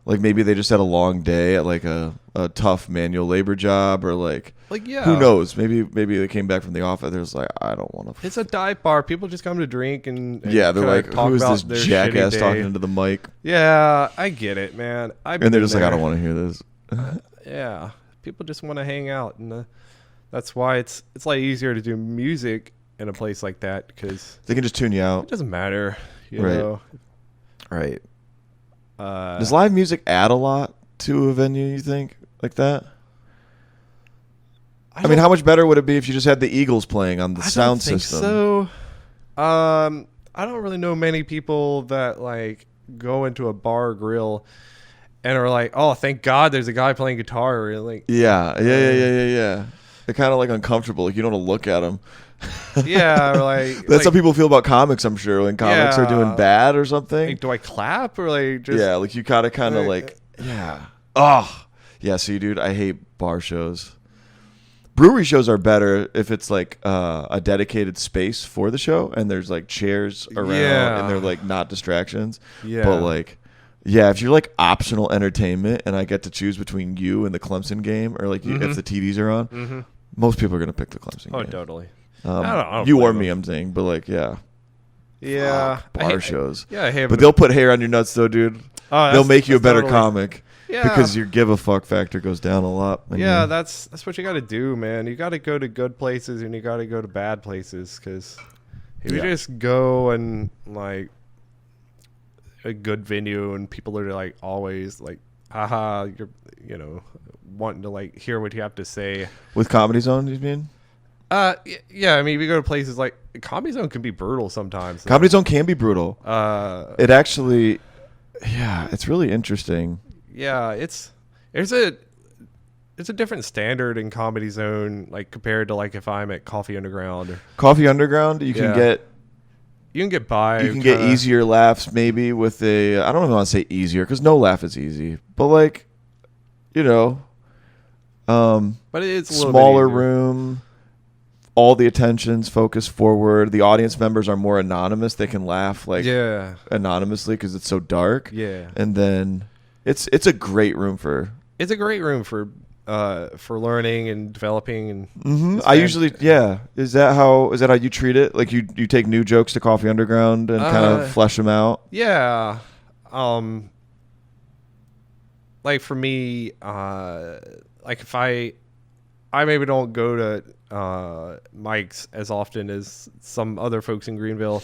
maybe they just had a long day at like a tough manual labor job or like yeah. Who knows? Maybe they came back from the office. There's like, I don't want to. It's a dive bar. People just come to drink and yeah, they're like, talk who is about this their jackass shitty talking day. into the mic? Yeah, I get it, man. And they're just like, I don't want to hear this. Yeah, people just want to hang out, and that's why it's like easier to do music in a place like that because they can just tune you out. It doesn't matter, you Right. know. Right. Does live music add a lot to a venue? You think like that? I mean, how much better would it be if you just had the Eagles playing on the sound system? So, I don't really know many people that like go into a bar or grill and are like, "Oh, thank God, there's a guy playing guitar." Or like, yeah. They're kind of like uncomfortable. Like you don't want to look at them. Yeah, or like that's how people feel about comics. I'm sure when comics are doing bad or something. Like, do I clap or like just? Yeah, like you gotta kind of like yeah. Oh, yeah. See, dude, I hate bar shows. Brewery shows are better if it's like a dedicated space for the show and there's like chairs around and they're like not distractions. Yeah. But like, yeah, if you're like optional entertainment and I get to choose between you and the Clemson game or like if the TVs are on, most people are gonna pick the Clemson game. Oh, totally. I don't you or me, I'm saying, but like, yeah. Yeah. Fuck, bar shows. But they'll put hair on your nuts though, dude. They'll make you a better comic. Yeah. Because your give a fuck factor goes down a lot. Yeah, that's what you got to do, man. You got to go to good places and you got to go to bad places because if you just go and like a good venue and people are like always like, haha, you're wanting to like hear what you have to say. With Comedy Zone, you mean? Yeah. I mean, if you go to places like Comedy Zone can be brutal sometimes. Comedy Zone can be brutal. It actually, it's really interesting. Yeah, it's a different standard in Comedy Zone, like compared to like if I'm at Coffee Underground. Coffee Underground, you can get by. You can get easier laughs maybe with I don't even want to say easier because no laugh is easy, but like, but it's a smaller room. All the attention's focused forward. The audience members are more anonymous. They can laugh like anonymously because it's so dark. Yeah, and then. It's a great room for. It's a great room for learning and developing and. I usually Is that how you treat it? Like you take new jokes to Coffee Underground and kind of flesh them out. Yeah, like for me, like if I maybe don't go to Mike's as often as some other folks in Greenville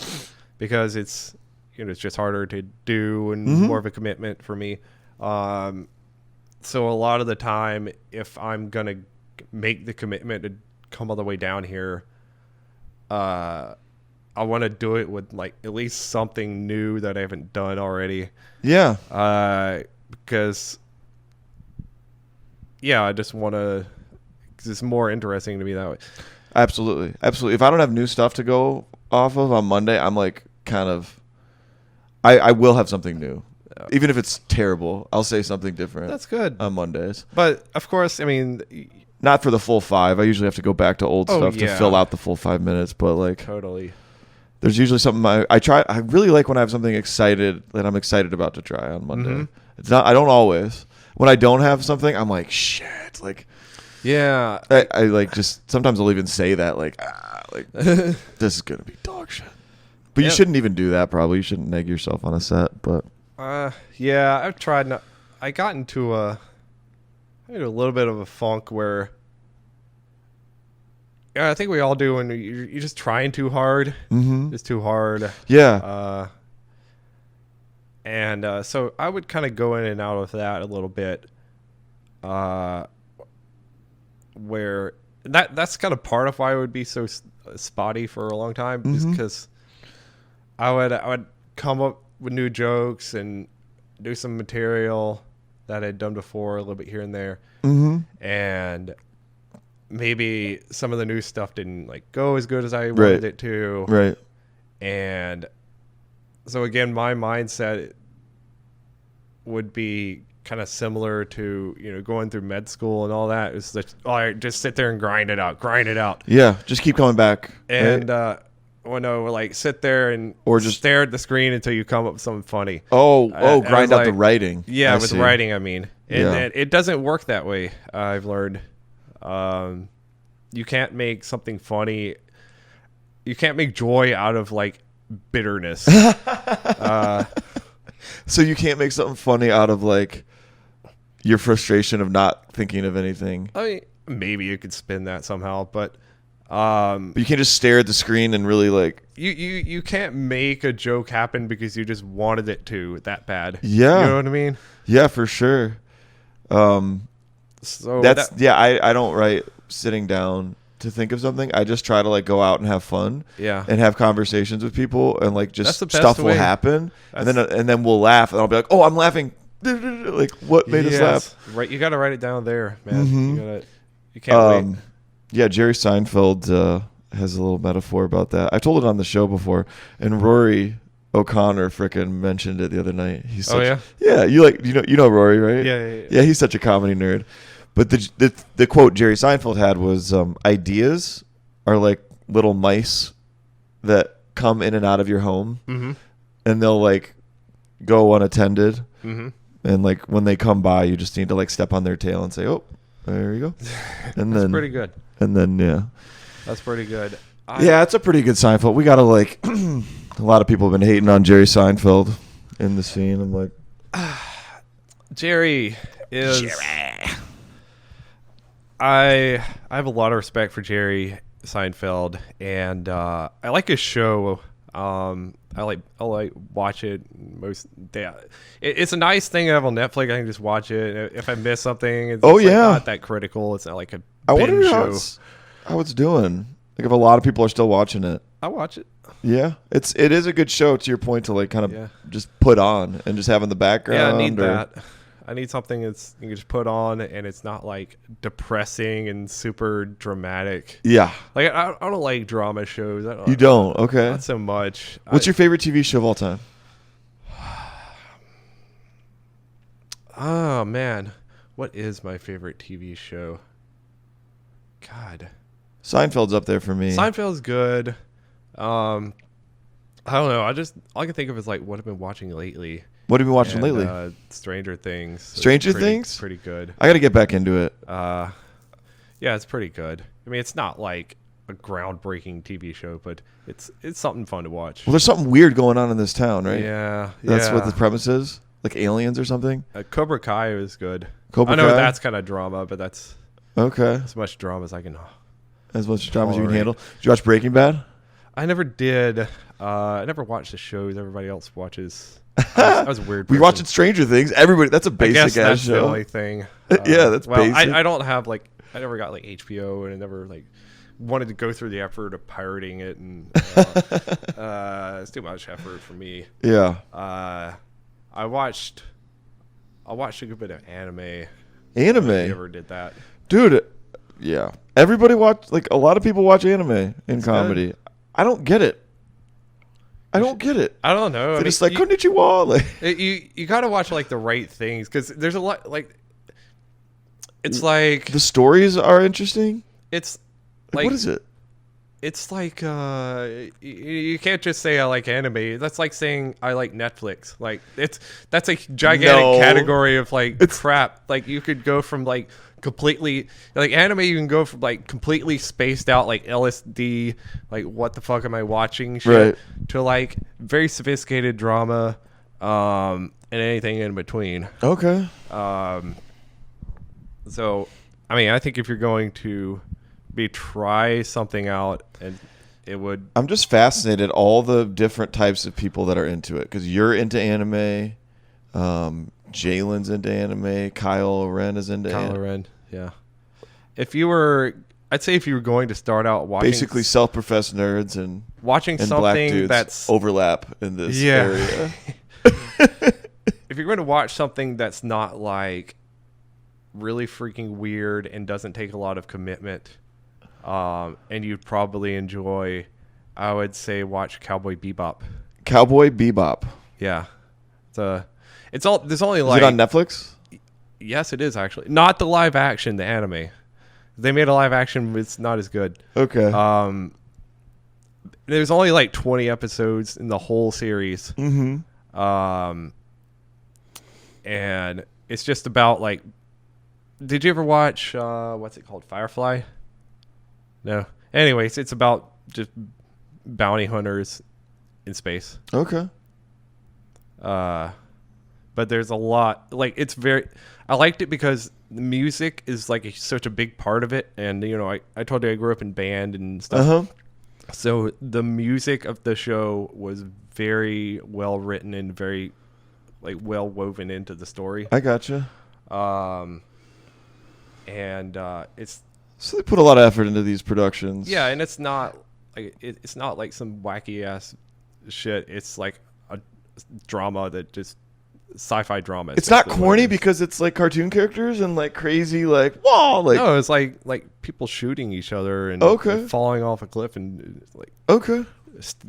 because it's it's just harder to do and more of a commitment for me. So a lot of the time, if I'm gonna make the commitment to come all the way down here, I want to do it with like at least something new that I haven't done already. Yeah. Because I just want to. Cause it's more interesting to me that way. Absolutely. If I don't have new stuff to go off of on Monday, I'm like kind of. I will have something new. Even if it's terrible, I'll say something different. That's good. On Mondays. But, of course, I mean... Not for the full 5. I usually have to go back to old stuff to fill out the full 5 minutes. But, like... Totally. There's usually something I try... I really like when I have something that I'm excited about to try on Monday. It's not... I don't always. When I don't have something, I'm like, shit. Like... Yeah. I like just... Sometimes I'll even say that, like... this is going to be dog shit. But you shouldn't even do that, probably. You shouldn't neg yourself on a set, but... I've tried not. I got into a little bit of a funk where I think we all do when you're just trying too hard. It's too hard. Yeah. So I would kind of go in and out of that a little bit. Where that's kind of part of why I would be so spotty for a long time, is because I would come up with new jokes and do some material that I'd done before a little bit here and there. And maybe some of the new stuff didn't like go as good as I wanted it to. Right. And So again, my mindset would be kind of similar to, going through med school and all that. It's just, all right, just sit there and grind it out. Yeah, just keep coming back. And right? like sit there and or just stare at the screen until you come up with something funny. Grind out the writing. Yeah, with see. writing, I mean. And it doesn't work that way, I've learned. You can't make something funny. You can't make joy out of like bitterness. So you can't make something funny out of like your frustration of not thinking of anything. I mean, maybe you could spin that somehow, but you can't just stare at the screen and really like you can't make a joke happen because you just wanted it to that bad. Yeah, you know what I mean? Yeah, for sure. So I don't write sitting down to think of something. I just try to like go out and have fun. Yeah. And have conversations with people and like just way. stuff will happen and then we'll laugh and I'll be like, oh, I'm laughing. Like what made us laugh? Right, you got to write it down there, man. Mm-hmm. You can't wait. Yeah, Jerry Seinfeld has a little metaphor about that. I told it on the show before, and Rory O'Connor frickin' mentioned it the other night. He's such, yeah, you know Rory, right? Yeah, he's such a comedy nerd. But the quote Jerry Seinfeld had was, ideas are like little mice that come in and out of your home, and they'll like go unattended, and like when they come by, you just need to like step on their tail and say, "Oh, there you go," and that's pretty good. And then that's pretty good. It's a pretty good Seinfeld. We gotta like, a lot of people have been hating on Jerry Seinfeld in the scene. I'm like, Jerry is. I have a lot of respect for Jerry Seinfeld, and I like his show. I like watch it most day. It's a nice thing to have on Netflix. I can just watch it. If I miss something, it's not that critical. It's not like a I wonder show. how it's doing. Like if a lot of people are still watching it. I watch it. Yeah, it is a good show. To your point, to like kind of just put on and just have in the background. Yeah, I need that. I need something that's you can just put on and it's not like depressing and super dramatic. Yeah. Like I don't like drama shows. You don't? Okay. Not so much. What's your favorite TV show of all time? Oh man, what is my favorite TV show? God, Seinfeld's up there for me. Seinfeld's good. I don't know. All I can think of is like what I've been watching lately. What have you been watching lately? Stranger Things. Stranger Things? Pretty good. I got to get back into it. Yeah, it's pretty good. I mean, it's not like a groundbreaking TV show, but it's something fun to watch. Well, there's something weird going on in this town, right? Yeah. That's what the premise is? Like aliens or something? Cobra Kai is good. I know that's kind of drama, but that's okay. As much drama as I can. As much drama as you can handle. Did you watch Breaking Bad? I never did. I never watched the shows everybody else watches. I was a weird person. We watched Stranger Things. Everybody, that's a basic I guess that's show. the only thing. Yeah, that's basic. I don't have like, I never got like HBO and I never like wanted to go through the effort of pirating it. And it's too much effort for me. Yeah. I watched a good bit of anime. Anime? I never did that. Dude, yeah. Everybody like a lot of people watch anime in comedy. Good. I don't get it. I don't know. They're just like, konnichiwa. Like, you got to watch like the right things because there's a lot like it's like the stories are interesting. It's like what is it? It's like you can't just say I like anime. That's like saying I like Netflix. Like that's a gigantic category of like crap. Like you could go from like completely like anime. You can go from like completely spaced out like LSD. Like what the fuck am I watching? Shit, right. To like very sophisticated drama, and anything in between. Okay. So, I mean, I think if you're going to try something out, and it would. I'm just fascinated all the different types of people that are into it because you're into anime. Jalen's into anime. Kyle Ren is into anime. Kyle Ren, yeah. I'd say if you were going to start out watching, basically self-professed nerds and something black dudes that's overlap in this area. If you're going to watch something that's not like really freaking weird and doesn't take a lot of commitment, and you'd probably enjoy, I would say watch Cowboy Bebop. Cowboy Bebop. Yeah. It's all. There's only Is like. it on Netflix? Yes, it is actually. Not the live action, the anime. They made a live action, but it's not as good. Okay. There's only like 20 episodes in the whole series. Mm-hmm. And it's just about like. Did you ever watch what's it called? Firefly? No. Anyways, it's about just bounty hunters in space. Okay. But there's a lot like it's very. I liked it because the music is like such a big part of it, and you know I told you I grew up in band and stuff. Uh-huh. So the music of the show was very well written and very like well woven into the story. I gotcha. And it's So they put a lot of effort into these productions. yeah, and it's not like it's not like some wacky ass shit. It's like a drama that just sci-fi drama. It's not corny because it's like cartoon characters and like crazy like whoa like no, it's like people shooting each other and Okay. falling off a cliff and like okay.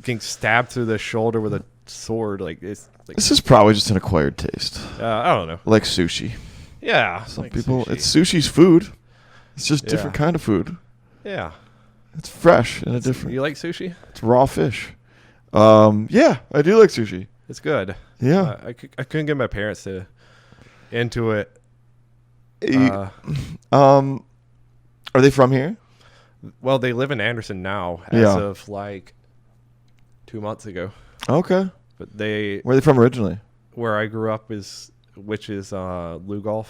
getting stabbed through the shoulder with a sword. Like it's like This is probably just an acquired taste, I don't know. like sushi. Yeah, Some like people, sushi. it's sushi's food. It's just Yeah. different kind of food. Yeah. It's fresh and a different. You like sushi? It's raw fish. Yeah, I do like sushi. It's good. Yeah. I couldn't get my parents to into it. Are they from here? Well, they live in Anderson now as Yeah. of like 2 months ago. Okay. But they Where are they from originally? where I grew up is Lugolf.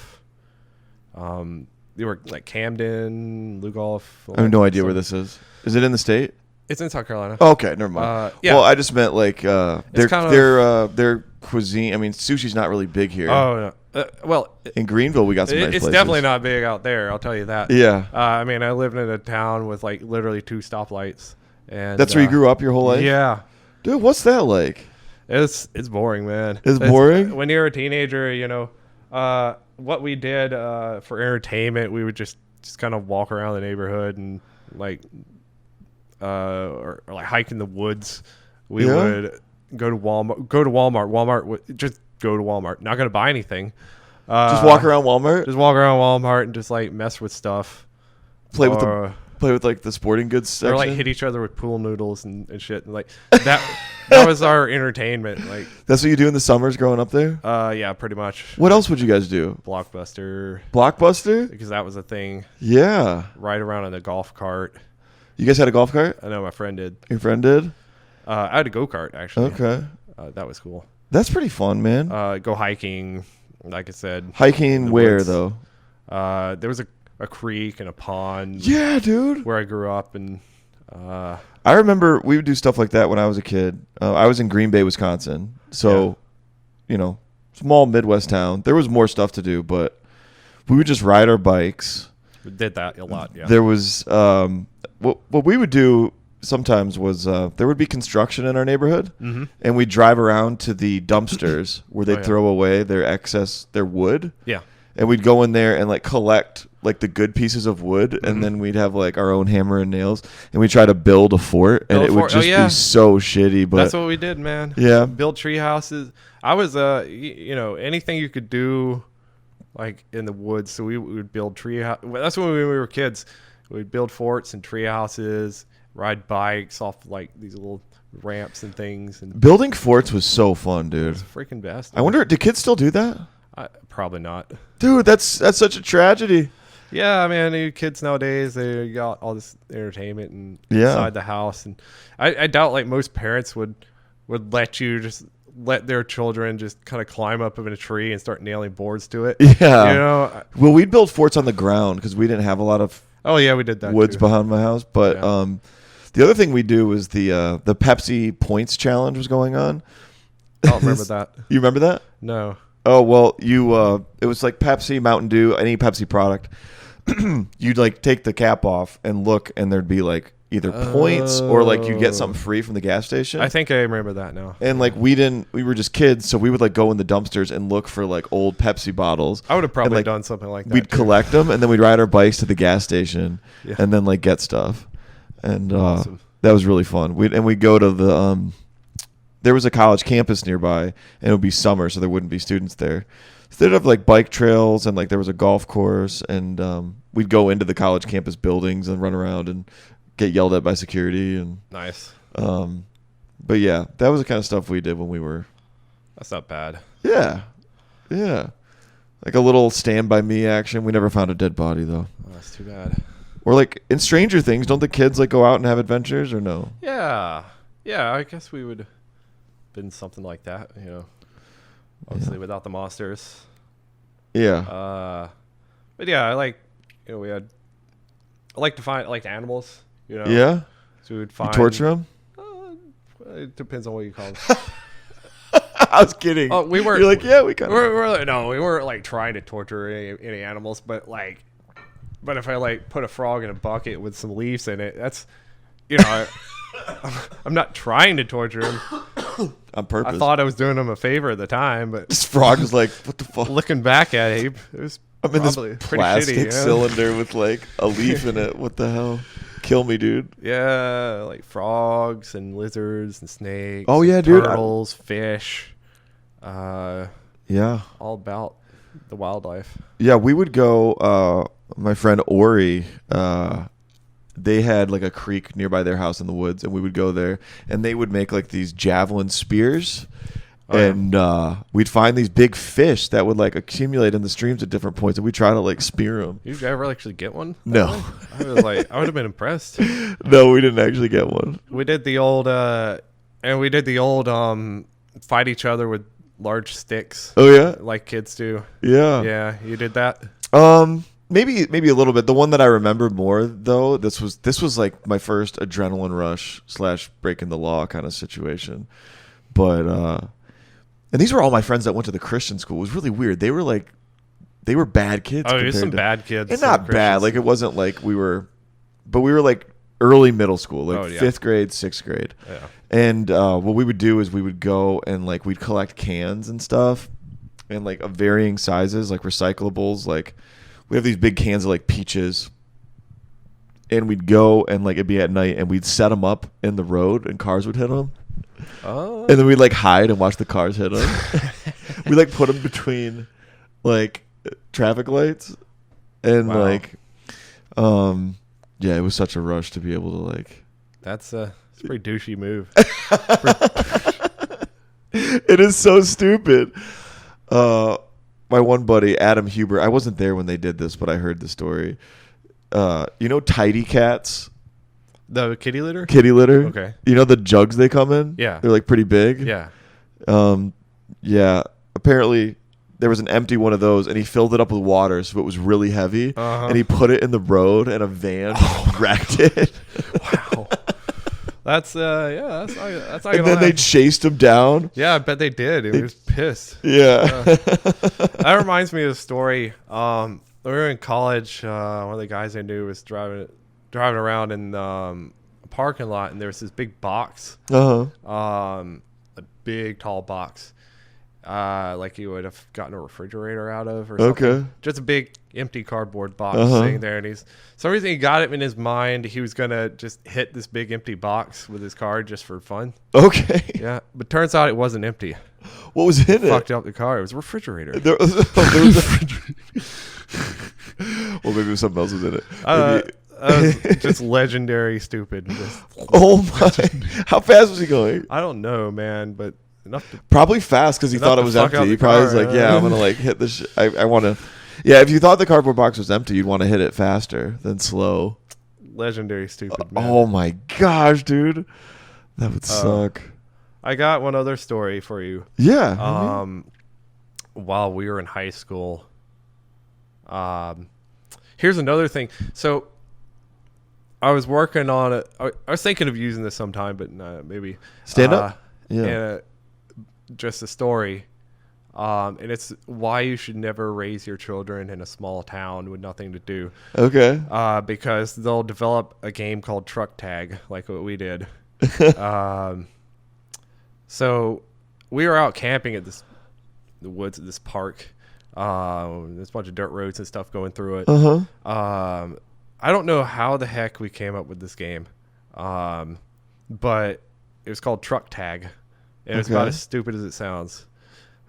They were like Camden, Lugolf. I have no idea where this is. Is it in the state? It's in South Carolina. Okay, never mind. Yeah. Well, I just meant like their kind of- their cuisine. I mean, sushi's not really big here. Oh no. Well, In Greenville, we got some nice it's places. definitely not big out there. I'll tell you that. Yeah. I mean, I lived in a town with like literally 2 stoplights, and That's where you grew up your whole life? Yeah. Dude, what's that like? It's boring, man. It's boring? When you're a teenager, you know, what we did for entertainment, we would just kind of walk around the neighborhood and like, or like hike in the woods. We Yeah. would go to Walmart. Just go to Walmart. Not gonna buy anything. Just walk around Walmart? Just walk around Walmart and just like mess with stuff. Play with Or- play with like the sporting goods section? Or like hit each other with pool noodles and shit. And like that was our entertainment. Like That's what you do in the summers growing up there? yeah, pretty much. What else would you guys do? Blockbuster, Blockbuster? because that was a thing. Yeah. Ride around in a golf cart. You guys had a golf cart? I know my friend did. Your friend did? I had a go-kart actually. Okay. That was cool. That's pretty fun, man. Go hiking, like I said. Hiking the where woods. though? There was a creek and a pond. Yeah, dude. Where I grew up, and I remember we would do stuff like that when I was a kid. I was in Green Bay, Wisconsin. So, you know, small Midwest town. There was more stuff to do, but we would just ride our bikes. we did that a lot. Yeah. There was what we would do sometimes was there would be construction in our neighborhood, and we'd drive around to the dumpsters where they'd yeah. throw away their wood. Yeah. And we'd go in there and like collect like the good pieces of wood, and then we'd have like our own hammer and nails, and we'd try to build a fort, and it would just be so shitty. But that's what we did, man. Yeah. Build tree houses. I was you know, anything you could do like in the woods. So we would build tree house. That's when we were kids. We'd build forts and tree houses, ride bikes off like these little ramps and things, and building forts was so fun, dude. it's freaking best. I wonder, do kids still do that? Probably not. Dude, that's such a tragedy. Yeah, man, you kids nowadays, they got all this entertainment and Yeah. inside the house, and I doubt like most parents would let you just let their children just kind of climb up in a tree and start nailing boards to it. Yeah. You know? Well, we'd build forts on the ground because we didn't have a lot of Oh yeah, we did that. woods too. behind my house. But Yeah. the other thing we do was the Pepsi Points Challenge was going on. I don't remember that. You remember that? No. Oh, well, it was like Pepsi, Mountain Dew, any Pepsi product. You'd like take the cap off and look, and there'd be like either points or like you'd get something free from the gas station. I think I remember that now. And like we were just kids, so we would like go in the dumpsters and look for like old Pepsi bottles. I would have probably like, done something like that. We'd too. collect them, and then we'd ride our bikes to the gas station, Yeah. and then like get stuff. And Awesome. that was really fun. We'd go to the there was a college campus nearby, and it would be summer, so there wouldn't be students there. So they'd have like bike trails, and like there was a golf course, and we'd go into the college campus buildings and run around and get yelled at by security. And Nice. but yeah, that was the kind of stuff we did when we were. That's not bad. Yeah, like a little Stand By Me action. We never found a dead body though. Oh, that's too bad. Or like in Stranger Things, don't the kids like go out and have adventures or no? Yeah. Yeah, I guess we would been something like that, obviously without the monsters. Yeah. But yeah, I like, I like to find like animals, Yeah. So we would You find torture them? It depends on what you call them. I was kidding. Oh, we weren't. You're like, yeah, we kind of. No, we weren't like trying to torture any animals, but if I like put a frog in a bucket with some leaves in it, that's, I'm not trying to torture him On purpose. I thought I was doing him a favor at the time, but This frog is like, what the fuck? looking back at it, it was I'm in this probably pretty plastic shitty, cylinder with like a leaf in it. What the hell? Kill me, dude. Yeah, like frogs and lizards and snakes. Oh, and yeah, dude. turtles, fish. Yeah. All about the wildlife. Yeah, we would go. My friend Ori, they had like a creek nearby their house in the woods, and we would go there, and they would make like these javelin spears. And we'd find these big fish that would like accumulate in the streams at different points, and we try to like spear them. Did you ever actually get one? No. I was like, I would have been impressed. No, we didn't actually get one. We did the old, fight each other with large sticks, Oh yeah, like kids do. yeah. Yeah, you did that. Maybe a little bit. The one that I remember more though, this was like my first adrenaline rush / breaking the law kind of situation. But and these were all my friends that went to the Christian school. It was really weird. They were bad kids. Oh, there's compared some to- bad kids. And in not Christian bad. Like school. it wasn't like we were like early middle school, like Oh, yeah. 5th grade, 6th grade. Yeah. And what we would do is we would go and like we'd collect cans and stuff, and like of varying sizes, like recyclables. Like we have these big cans of like peaches, and we'd go and like it'd be at night, and we'd set them up in the road, and cars would hit them. Oh. And then we'd like hide and watch the cars hit them. We like put them between like traffic lights, and Wow. like, yeah, it was such a rush to be able to like. That's a pretty douchey move. It is so stupid. My one buddy, Adam Huber, I wasn't there when they did this, but I heard the story. Tidy cats, The kitty litter? kitty litter. Okay. You know the jugs they come in? Yeah. They're like pretty big. Yeah. Yeah. Apparently there was an empty one of those, and he filled it up with water, so it was really heavy, Uh-huh. and he put it in the road, and a van wrecked it. Wow. That's that's not And gonna then they lie. chased him down. Yeah, I bet they did. It was pissed. Yeah. That reminds me of a story. When we were in college, one of the guys I knew was driving around in a parking lot, and there was this big box, Uh-huh. a big tall box, like you would have gotten a refrigerator out of or something. Okay. Just a big empty cardboard box Uh-huh. sitting there, and some reason he got it in his mind he was gonna just hit this big empty box with his car just for fun. Okay. Yeah, but turns out it wasn't empty. What was in it? Fucked up the car. It was a refrigerator. There was well, maybe something else was in it. Maybe- That was just legendary stupid. Oh my! How fast was he going? I don't know, man, but enough to. Probably fast because he Enough thought it to was fuck empty. out He the probably was car, like, "Yeah, I'm gonna like hit this. I want to." Yeah, if you thought the cardboard box was empty, you'd want to hit it faster than slow. Legendary stupid, man. Oh my gosh, dude, that would suck. I got one other story for you. Yeah. While we were in high school, here's another thing. So I was working on it. I was thinking of using this sometime, but maybe Stand up? Yeah. And, just a story. And it's why you should never raise your children in a small town with nothing to do. Okay. Because they'll develop a game called truck tag, like what we did. So we were out camping at the woods at this park. There's a bunch of dirt roads and stuff going through it. Uh-huh. I don't know how the heck we came up with this game, but it was called truck tag. and it's about as stupid as it sounds.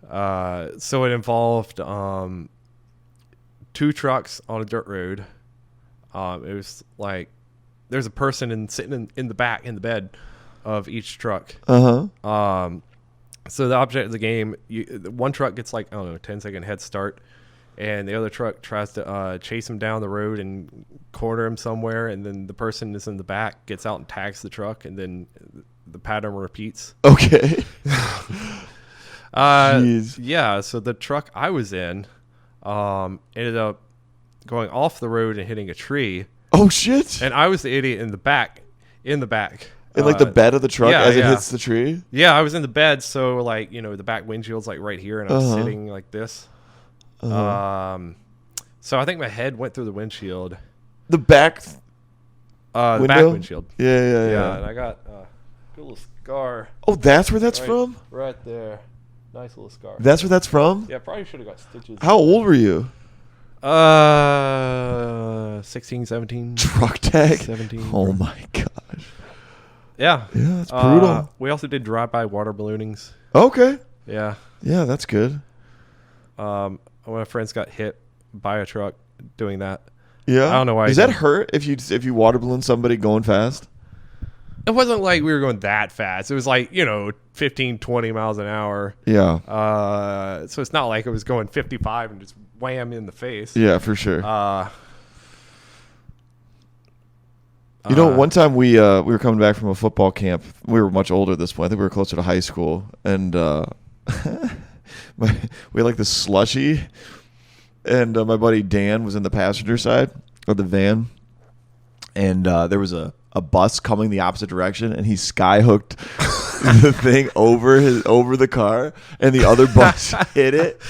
So it involved 2 trucks on a dirt road. It was like there's a person sitting in the back in the bed of each truck. So the object of the game, one truck gets like, I don't know, 10-second head start, and the other truck tries to chase him down the road and corner him somewhere, and then the person that's in the back gets out and tags the truck, and then the pattern repeats. Okay. Yeah, so the truck I was in ended up going off the road and hitting a tree. Oh, shit. And I was the idiot in the back. In like the bed of the truck as it hits the tree? Yeah, I was in the bed, so like, you know, the back windshield's like right here, and I was sitting like this. So I think my head went through the windshield. The back the back windshield. Yeah. And I got a good little scar. Oh, that's where that's from? Right there. Nice little scar. That's where that's from? Yeah, probably should have got stitches. How old were you? 16, 17. Truck tag? 17. Oh my gosh. Yeah. Yeah, that's brutal. We also did drive-by water balloonings. Okay. Yeah. Yeah, that's good. One of my friends got hit by a truck doing that. Yeah. I don't know why. Does that hurt if you water balloon somebody going fast? It wasn't like we were going that fast. It was like, 15, 20 miles an hour. Yeah. So it's not like it was going 55 and just wham in the face. Yeah, for sure. One time we were coming back from a football camp. We were much older at this point. I think we were closer to high school. And we had like this slushy. And my buddy Dan was in the passenger side of the van. And there was a bus coming the opposite direction. And he skyhooked the thing over the car. And the other bus hit it.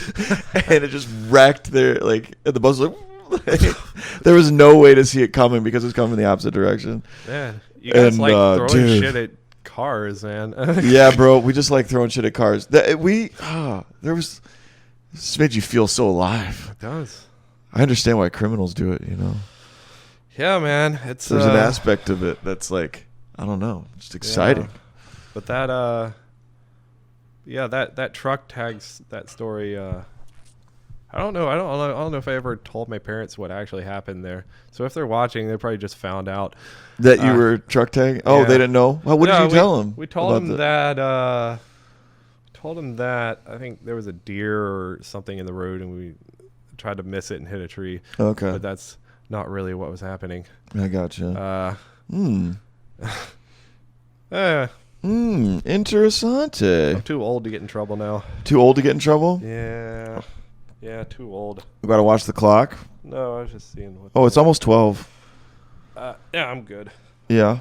And it just wrecked their, like, and the bus was like, there was no way to see it coming because it was coming in the opposite direction. Man, you guys throwing shit at cars, man. Yeah, bro, we just like throwing shit at cars. This made you feel so alive. It does. I understand why criminals do it, Yeah, man. There's an aspect of it that's like, I don't know, just exciting. Yeah. But that that truck tags that story. I don't know. I don't know if I ever told my parents what actually happened there. So if they're watching, they probably just found out that you were truck tagging. Oh, yeah. They didn't know. Well, what did you tell them? We told them that. I think there was a deer or something in the road, and we tried to miss it and hit a tree. Okay, but that's not really what was happening. I gotcha. Interessante. I'm too old to get in trouble now. Too old to get in trouble? Yeah. Yeah, too old. We gotta watch the clock. No, I was just seeing. It's almost 12. Yeah, I'm good. Yeah,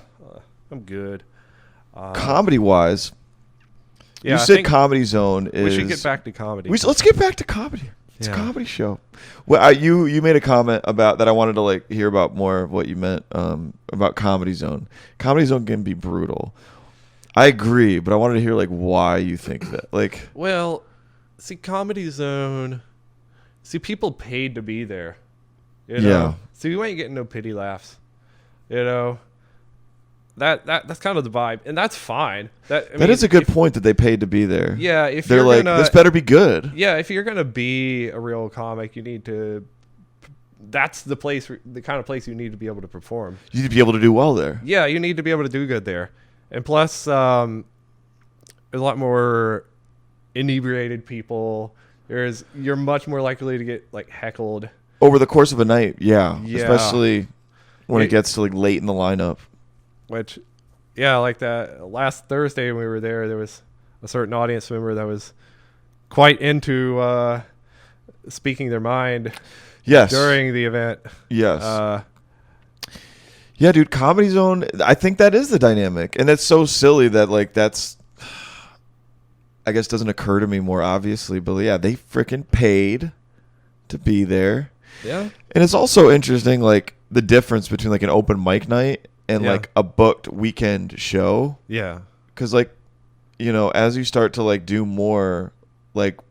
I'm good. Comedy-wise, you said Comedy Zone is. We should get back to comedy. Let's get back to comedy. It's a comedy show. Well, you made a comment about that. I wanted to hear about more of what you meant about Comedy Zone. Comedy Zone can be brutal. I agree, but I wanted to hear why you think that. Well, see, Comedy Zone. See, people paid to be there. Yeah. See, you ain't getting no pity laughs. That's kind of the vibe, and that's fine. That is a good point that they paid to be there. Yeah, if they're like, this better be good. Yeah, if you're gonna be a real comic, you need to. That's the kind of place you need to be able to perform. You need to be able to do well there. Yeah, you need to be able to do good there, and plus, there's a lot more inebriated people. You're much more likely to get heckled over the course of a night. Yeah. Especially when it gets to late in the lineup. Which, like that last Thursday when we were there was a certain audience member that was quite into speaking their mind. Yes. During the event. Yes. Yeah, dude. Comedy Zone. I think that is the dynamic, and it's so silly that that's. I guess doesn't occur to me more obviously, but yeah, they freaking paid to be there. Yeah. And it's also interesting, the difference between an open mic night and a booked weekend show. Yeah. Because as you start to do more,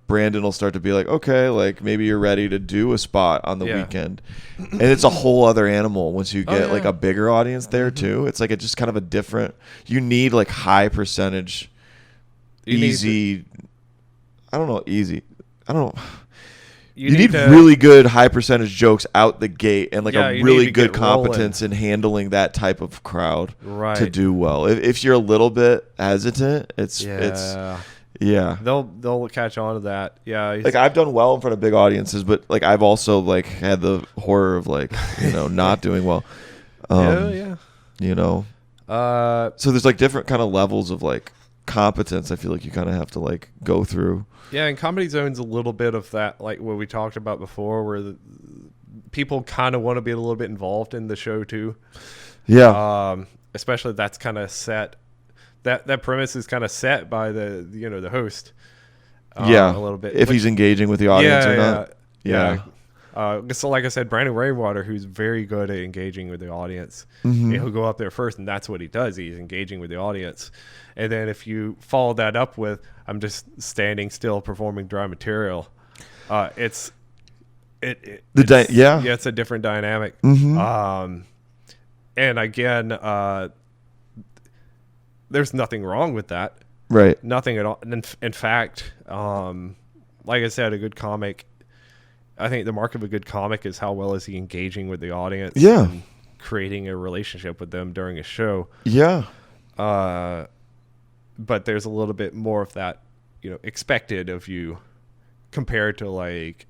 Brandon will start to be okay, maybe you're ready to do a spot on the weekend, and it's a whole other animal once you get a bigger audience there too. It's it's just kind of a different. You need high percentage. easy. I don't know. Easy. I don't know. You need to, really good high percentage jokes out the gate and like a you really need to good get rolling. competence in handling that type of crowd Right. to do well. If you're a little bit hesitant, it's they'll catch on to that. Yeah, like I've done well in front of big audiences, but like I've also like had the horror of like not doing well. You know, so there's like different kind of levels of like competence. I feel like you kind of have to like go through. Yeah, and Comedy Zone's a little bit of that, like what we talked about before, where the people kind of want to be a little bit involved in the show too. Yeah. Especially that's kind of set. That premise is kind of set by the host. A little bit. If he's engaging with the audience or not. Yeah. So like I said, Brandon Rainwater, who's very good at engaging with the audience, he'll go up there first, and that's what he does. He's engaging with the audience. And then if you follow that up with, I'm just standing still performing dry material, it's a different dynamic. Mm-hmm. And again, there's nothing wrong with that. Right. Nothing at all. In fact, like I said, a good comic, I think the mark of a good comic is how well is he engaging with the audience. Yeah. And creating a relationship with them during a show. Yeah. But there's a little bit more of that, expected of you compared to like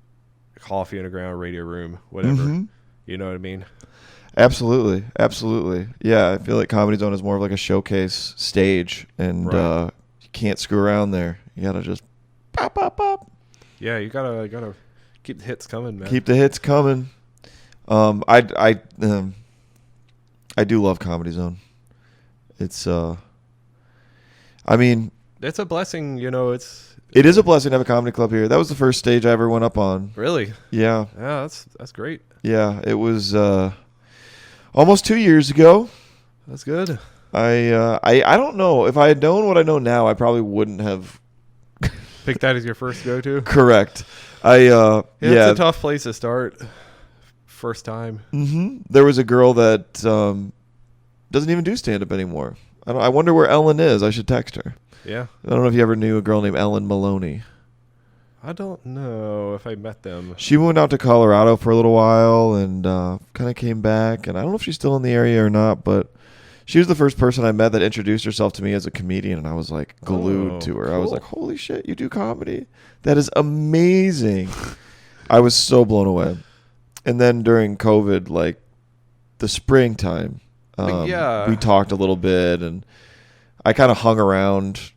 Coffee Underground, Radio Room, whatever. Mm-hmm. You know what I mean? Absolutely. Yeah, I feel like Comedy Zone is more of like a showcase stage, and you can't screw around there. You gotta just pop, pop, pop. Yeah, you gotta keep the hits coming, man. Keep the hits coming. I do love Comedy Zone. It's I mean, it's a blessing, it is a blessing to have a comedy club here. That was the first stage I ever went up on. Really? Yeah. Yeah, that's great. Yeah, it was almost 2 years ago. That's good. I don't know. If I had known what I know now, I probably wouldn't have picked that as your first go-to. Correct. It's a tough place to start. First time. Mm-hmm. There was a girl that doesn't even do stand-up anymore. I wonder where Ellen is. I should text her. Yeah. I don't know if you ever knew a girl named Ellen Maloney. I don't know if I met them. She went out to Colorado for a little while and kind of came back. And I don't know if she's still in the area or not, but she was the first person I met that introduced herself to me as a comedian. And I was like glued to her. Cool. I was like, holy shit, you do comedy? That is amazing. I was so blown away. And then during COVID, like the springtime, we talked a little bit, and I kind of hung around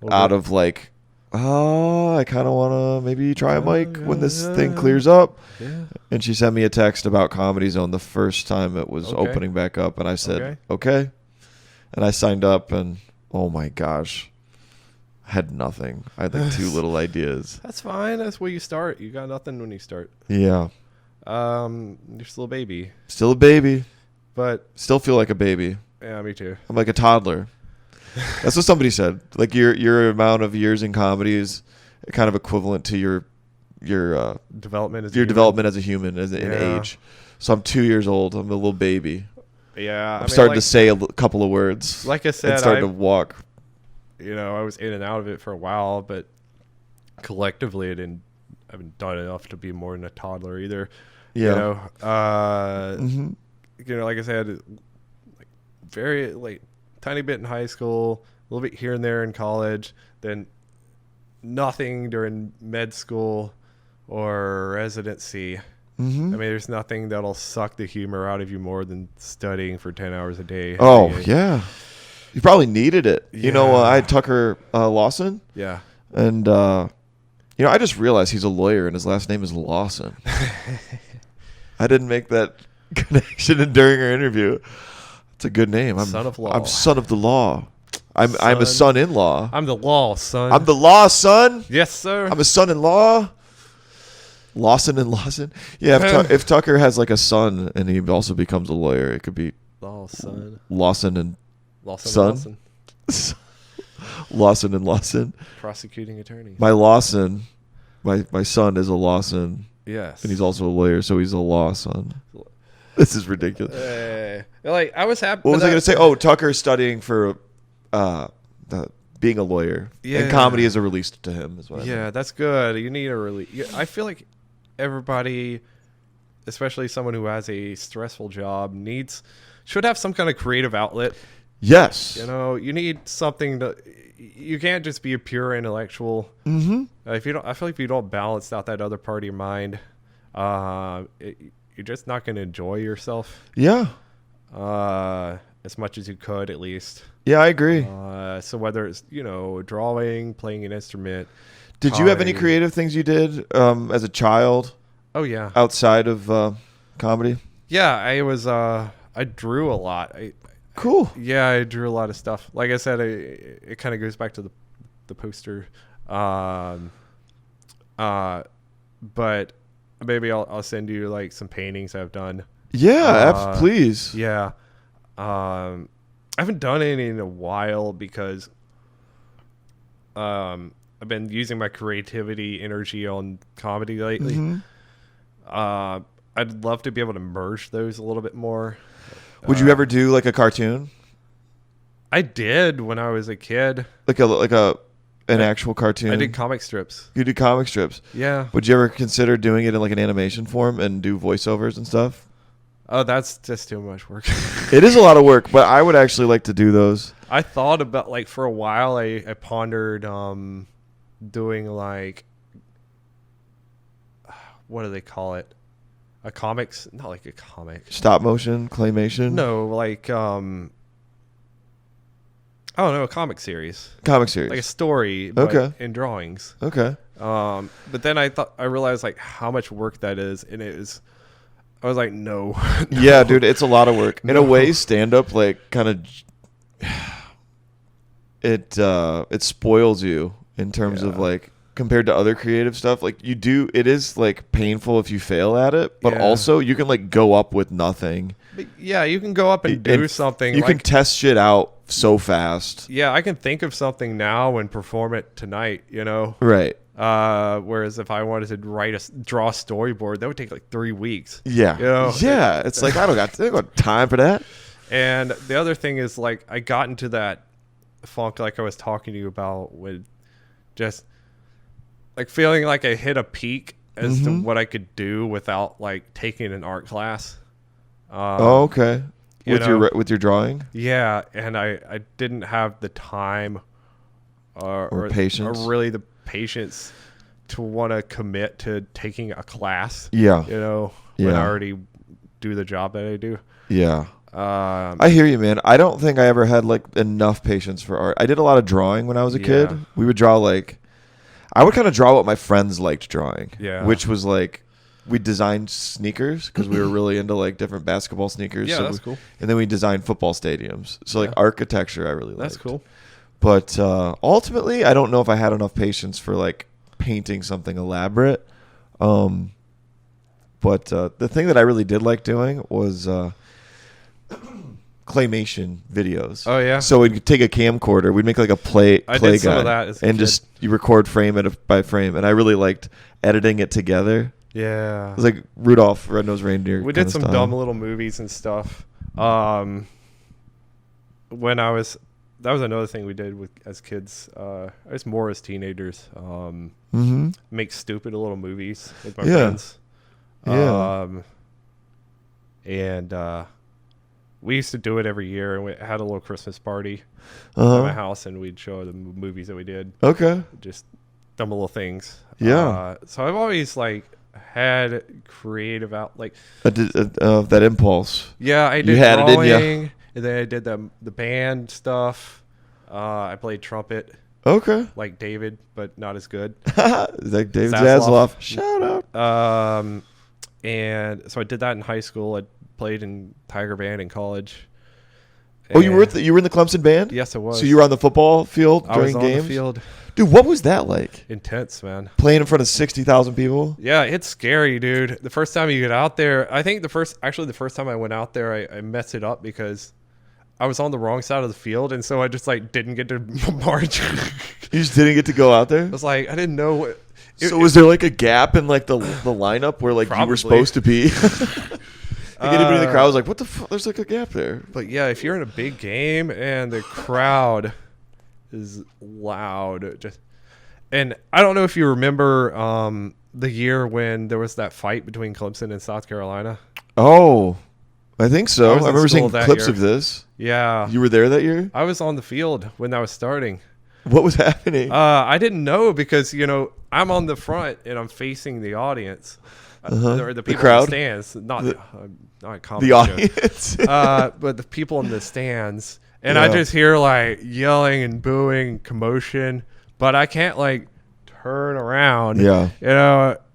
out of like, I kind of want to maybe try a mic when this thing clears up. Yeah. And she sent me a text about Comedy Zone the first time it was opening back up, and I said, okay. And I signed up, and oh my gosh, I had nothing. I had like 2 little ideas. That's fine. That's where you start. You got nothing when you start. Yeah. You're still a baby. Still a baby. But still feel like a baby. Yeah, me too. I'm like a toddler. That's what somebody said. Like your amount of years in comedy is kind of equivalent to your development as development as a human in age. So I'm 2 years old. I'm a little baby. Yeah, I'm starting to say a couple of words. Like I said, and starting to walk. I was in and out of it for a while, but collectively, I haven't done enough to be more than a toddler either. Yeah. Like I said, like very like tiny bit in high school, a little bit here and there in college, then nothing during med school or residency. Mm-hmm. I mean, there's nothing that'll suck the humor out of you more than studying for 10 hours a day. Oh, yeah. You probably needed it. Yeah. I had Tucker Lawson. Yeah. And, I just realized he's a lawyer and his last name is Lawson. I didn't make that connection during our interview. It's a good name. I'm son of law. I'm son of the law. I'm a son-in-law. I'm the law, son. I'm the law, son. Yes, sir. I'm a son-in-law. Lawson and Lawson. Yeah, if Tucker has like a son and he also becomes a lawyer, it could be law, son. Lawson and Lawson. Son. Lawson and Lawson. Prosecuting attorney. My Lawson, my son is a Lawson. Yes. And he's also a lawyer, so he's a law son. This is ridiculous. I was happy. What was I going to say? Oh, Tucker's studying for the being a lawyer. Yeah. And comedy is a release to him. Is what I mean. Yeah, that's good. You need a release. I feel like everybody, especially someone who has a stressful job, should have some kind of creative outlet. Yes. You know, you need something to. You can't just be a pure intellectual. Mm-hmm. I feel like if you don't balance out that other part of your mind, you're just not going to enjoy yourself. Yeah. As much as you could, at least. Yeah, I agree. So whether it's drawing, playing an instrument. Did you have any creative things you did as a child? Oh yeah. Outside of comedy? Yeah, I drew a lot. Cool. Yeah, I drew a lot of stuff. Like I said, it kind of goes back to the poster. But maybe I'll send you like some paintings I've done. Yeah, please. Yeah. I haven't done any in a while because I've been using my creativity energy on comedy lately. Mm-hmm. I'd love to be able to merge those a little bit more. Would you ever do like a cartoon? I did when I was a kid. Like an actual cartoon? I did comic strips. You did comic strips? Yeah. Would you ever consider doing it in like an animation form and do voiceovers and stuff? Oh, that's just too much work. It is a lot of work, but I would actually like to do those. I thought about, like, for a while, I pondered doing, like, what do they call it? A comics? Not like a comic. Stop motion, claymation? No, like, I don't know, a comic series. Comic series. Like a story, but in drawings. Okay. But then I realized, like, how much work that is, and I was like, no. Yeah, dude, it's a lot of work. In a way, stand-up, like, kind of, it spoils you in terms of, like, compared to other creative stuff. Like, it is, like, painful if you fail at it, but also you can, like, go up with nothing. But yeah, you can go up and do something. You can test shit out so fast. Yeah, I can think of something now and perform it tonight, Right. Whereas if I wanted to draw a storyboard, that would take like 3 weeks. Yeah. Yeah. It's like, I don't got time for that. And the other thing is, like, I got into that funk like I was talking to you about with just like feeling like I hit a peak as to what I could do without like taking an art class. Okay. With your drawing? Yeah. And I didn't have the time or patience. Or really the patience to want to commit to taking a class. Yeah. When I already do the job that I do. Yeah. I hear you, man. I don't think I ever had like enough patience for art. I did a lot of drawing when I was a kid. We would draw I would kind of draw what my friends liked drawing. Yeah. Which was like, we designed sneakers because we were really into like different basketball sneakers. Yeah, that's cool. And then we designed football stadiums. So like architecture, I really liked. That's cool. But ultimately, I don't know if I had enough patience for like painting something elaborate. But the thing that I really did like doing was claymation videos. Oh yeah. So we'd take a camcorder, we'd make like a play did some guide, of that as a and kid. just you record frame by frame, and I really liked editing it together. Yeah. It was like Rudolph Red-Nosed Reindeer. We did some dumb little movies and stuff. That was another thing we did as kids. I was more as teenagers. Make stupid little movies with my friends. And we used to do it every year, and we had a little Christmas party at my house, and we'd show the movies that we did. Okay. Just dumb little things. Yeah. So I've always like had creative that impulse. Yeah, I did. You had drawing, it in you. And then I did the band stuff. I played trumpet. Okay. Like David, but not as good. Like David Zasloff. Shout out. And so I did that in high school. I played in Tiger Band in college. Oh, you were in the Clemson band? Yes, I was. So you were on the football field during games? I was on the field. Dude, what was that like? Intense, man. Playing in front of 60,000 people? Yeah, it's scary, dude. The first time you get out there, I think the first time I went out there, I messed it up because I was on the wrong side of the field, and so I just like didn't get to march. You just didn't get to go out there? I was like, I didn't know what. So was there like a gap in like the lineup where like probably. You were supposed to be? Like anybody in the crowd was like, what the fuck? There's like a gap there. But yeah, if you're in a big game and the crowd is loud. And I don't know if you remember the year when there was that fight between Clemson and South Carolina. Oh, I think so. I was I in remember school seeing that clips year. of this. Yeah. You were there that year? I was on the field when that was starting. What was happening? I didn't know because, I'm on the front and I'm facing the audience. Or the people crowd? in the stands. Not the comedy audience. but the people in the stands. And I just hear like yelling and booing, commotion. But I can't like turn around. Yeah.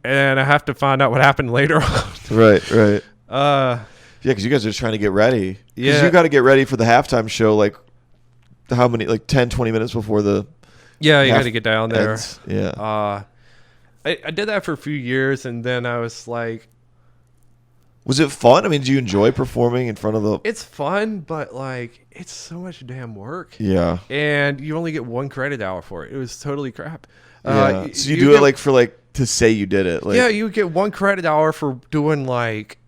And I have to find out what happened later on. Right. Uh, Yeah, because you guys are just trying to get ready. Because Yeah. you got to get ready for the halftime show, like, how many, like 10, 20 minutes before the yeah, you half got to get down there. ends? Yeah. I did that for a few years, and then I was like, Was it fun? I mean, did you enjoy performing in front of the... it's fun, but like, it's so much damn work. Yeah. And you only get 1 credit hour for it. It was totally crap. Yeah. So you do it like for like to say you did it. Like, yeah, you get 1 credit hour for doing like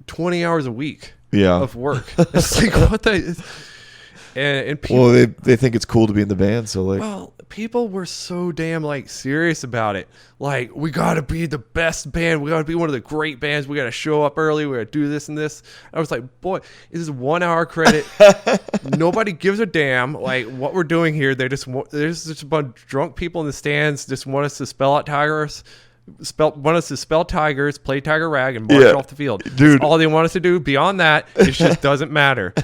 20 hours a week of work. It's like, what the... And people, well, they think it's cool to be in the band, so like... well, people were so damn like serious about it. Like, we got to be the best band. We got to be one of the great bands. We got to show up early. We got to do this and this. I was like, boy, this is 1 hour credit. Nobody gives a damn like what we're doing here. There's just a bunch of drunk people in the stands just want us to spell out Tigers. Want us to spell Tigers, play Tiger Rag, and march off the field. Dude. That's all they want us to do. Beyond that, it just doesn't matter.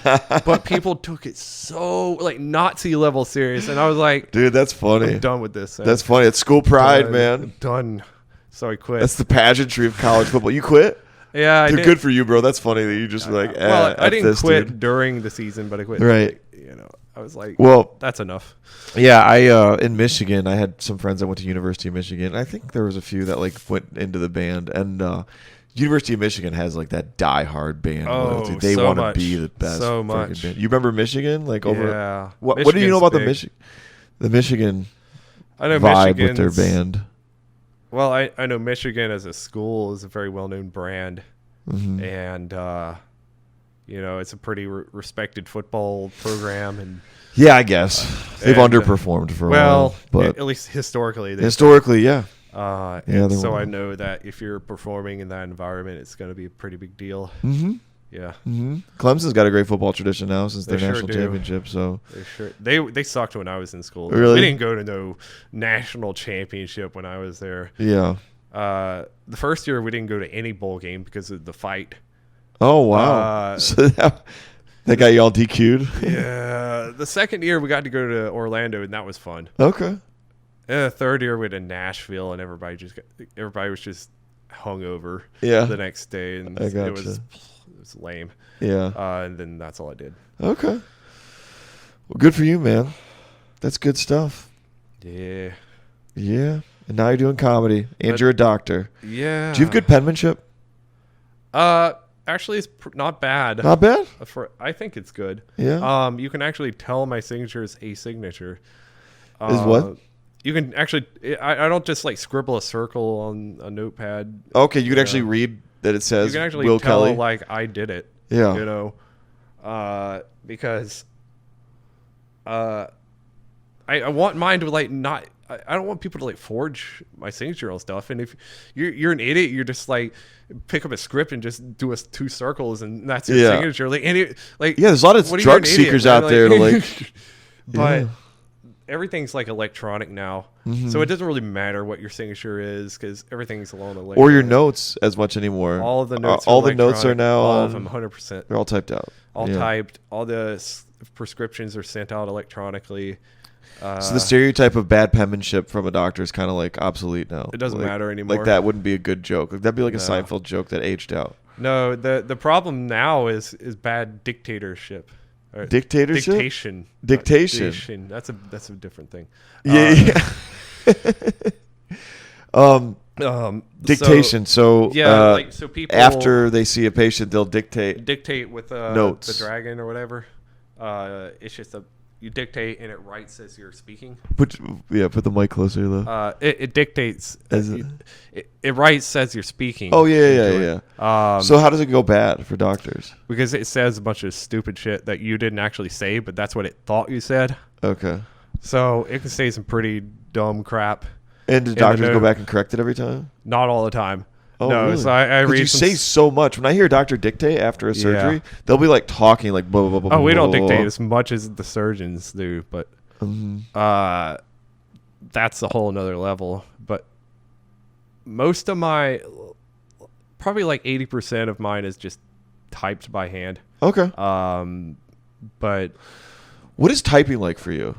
But people took it so like Nazi level serious, and I was like, Dude, that's funny. I'm done with this. That's funny. It's school pride, man. Done. So I quit. That's the pageantry of college football. You quit? yeah, I Dude, did. good for you, bro. That's funny that you just were like, Well, I F didn't this, quit dude. during the season, but I quit. Right. I was like, Well, that's enough. yeah, I in Michigan, I had some friends that went to University of Michigan. I think there was a few that like went into the band, and University of Michigan has like that diehard band loyalty. They so want to much. be the best. So freaking much. Band. You remember Michigan? Like over. Yeah. What do you know about Michigan's the Michigan I know vibe with their Michigan's- band? Well, I know Michigan as a school is a very well-known brand, and it's a pretty respected football program, and Yeah, I guess they've and, underperformed for a while, but at least historically, historically, yeah. and they so were. I know that if you're performing in that environment, it's going to be a pretty big deal. Mm-hmm. Yeah, Mm-hmm. Clemson's got a great football tradition now since their They sure national do. championship. So they sucked when I was in school. Really? We didn't go to no national championship when I was there. yeah. The first year we didn't go to any bowl game because of the fight. Oh wow. Uh, So that got you all DQ'd. Yeah, the second year we got to go to Orlando, and that was fun. Okay. And the third year we went to Nashville, and everybody was just hungover. Yeah. The next day, and I it gotcha. was lame. Yeah. And then that's all I did. Okay. Well, good for you, man. That's good stuff. Yeah. Yeah. And now you're doing comedy, and you're a doctor. Yeah. Do you have good penmanship? Actually, it's not bad. Not bad. I think it's good. Yeah. You can actually tell my signature is a signature. Is what? You can actually. I don't just like scribble a circle on a notepad. Okay, you can actually read that it says You can actually Will tell Kelly. like I did it. Yeah. Because I want mine to like not. I don't want people to like forge my signature on stuff. And if you're an idiot, you're just like pick up a script and just do 2 circles and that's your Yeah. signature. Like Yeah, there's a lot of what are you, drug an idiot, seekers man? out there to like. But Yeah. everything's like electronic now, Mm-hmm. so it doesn't really matter what your signature is because everything's alone electronic. Or your notes as much anymore. All of the notes. all are the notes are electronic. now. All of them, 100%. They're all typed out. All Yeah. typed. All the prescriptions are sent out electronically. So the stereotype of bad penmanship from a doctor is kind of like obsolete now. It doesn't Like- matter anymore. Like that wouldn't be a good joke. Like that'd be like a No. Seinfeld joke that aged out. No, the problem now is bad dictatorship. Or Dictatorship? Dictation. Dictation. That's a different thing. Yeah. Dictation. So so people after they see a patient, they'll dictate. dictate with Notes. the dragon or whatever. It's just you dictate and it writes as you're speaking. Put the mic closer though. It dictates As it writes as you're speaking. Oh yeah. into it. So how does it go bad for doctors? Because it says a bunch of stupid shit that you didn't actually say, but that's what it thought you said. Okay. So it can say some pretty dumb crap. And do doctors go back and correct it every time? Not all the time. Oh, no, really? So I read. You say so much. When I hear a doctor dictate after a surgery, they'll be like talking like blah, blah, blah, blah. Oh, we blah, don't blah, dictate blah. as much as the surgeons do, but that's a whole nother level. But most of my, probably like 80% of mine is just typed by hand. Okay. But what is typing like for you?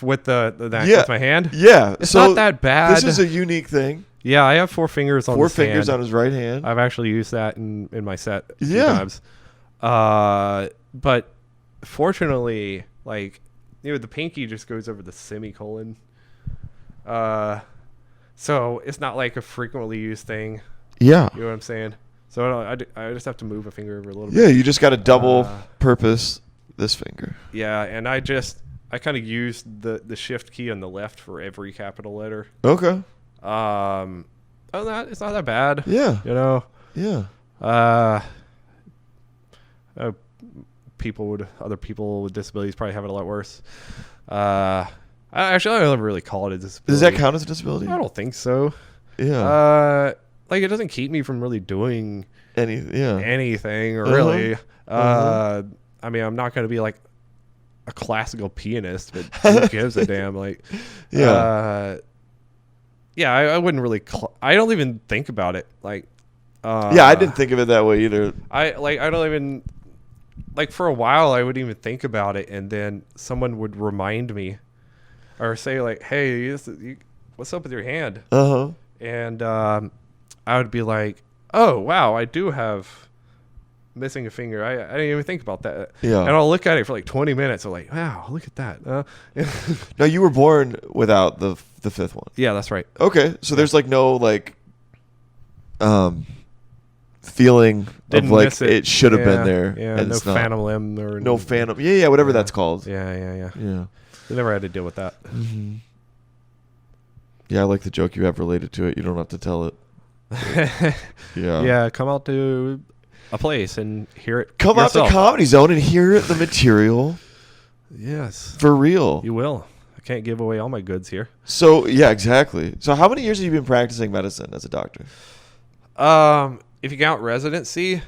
with with my hand, Yeah, it's not that bad. This is a unique thing. Yeah, I have 4 fingers on 4 this fingers hand. on his right hand. I've actually used that in my set a few Yeah. times. But fortunately, like, the pinky just goes over the semicolon. So it's not like a frequently used thing. Yeah. You know what I'm saying? So I just have to move a finger over a little Yeah, bit. you just got to double purpose this finger. Yeah, and I kind of used the shift key on the left for every capital letter. Okay. Other than that, it's not that bad. Yeah. You know? Yeah. Other people with disabilities probably have it a lot worse. I don't ever really call it a disability. Does that count as a disability? I don't think so. Yeah. Like, it doesn't keep me from really doing anything, really. I mean, I'm not going to be like a classical pianist, but who gives a damn? Like, I wouldn't really. I don't even think about it. Like, I didn't think of it that way either. I don't even, like, for a while I wouldn't even think about it, and then someone would remind me, or say like, "Hey, what's up with your hand?" And I would be like, "Oh, wow, I do have missing a finger. I didn't even think about that." Yeah. And I'll look at it for like 20 minutes. I'm like, "Wow, look at that." No, you were born without the fifth one. Yeah, that's right. Okay, so there's like no like feeling Didn't of like miss it should have been there. Yeah, and no it's not. phantom limb or No phantom. Yeah, whatever that's called. Yeah. Yeah. I never had to deal with that. Yeah, I like the joke you have related to it. You don't have to tell it. Yeah. Yeah, come out to a place and hear it. Come yourself. out to Comedy Zone and hear the material Yes, for real. you will. I can't give away all my goods here. So, yeah, exactly. So how many years have you been practicing medicine as a doctor? If you count residency,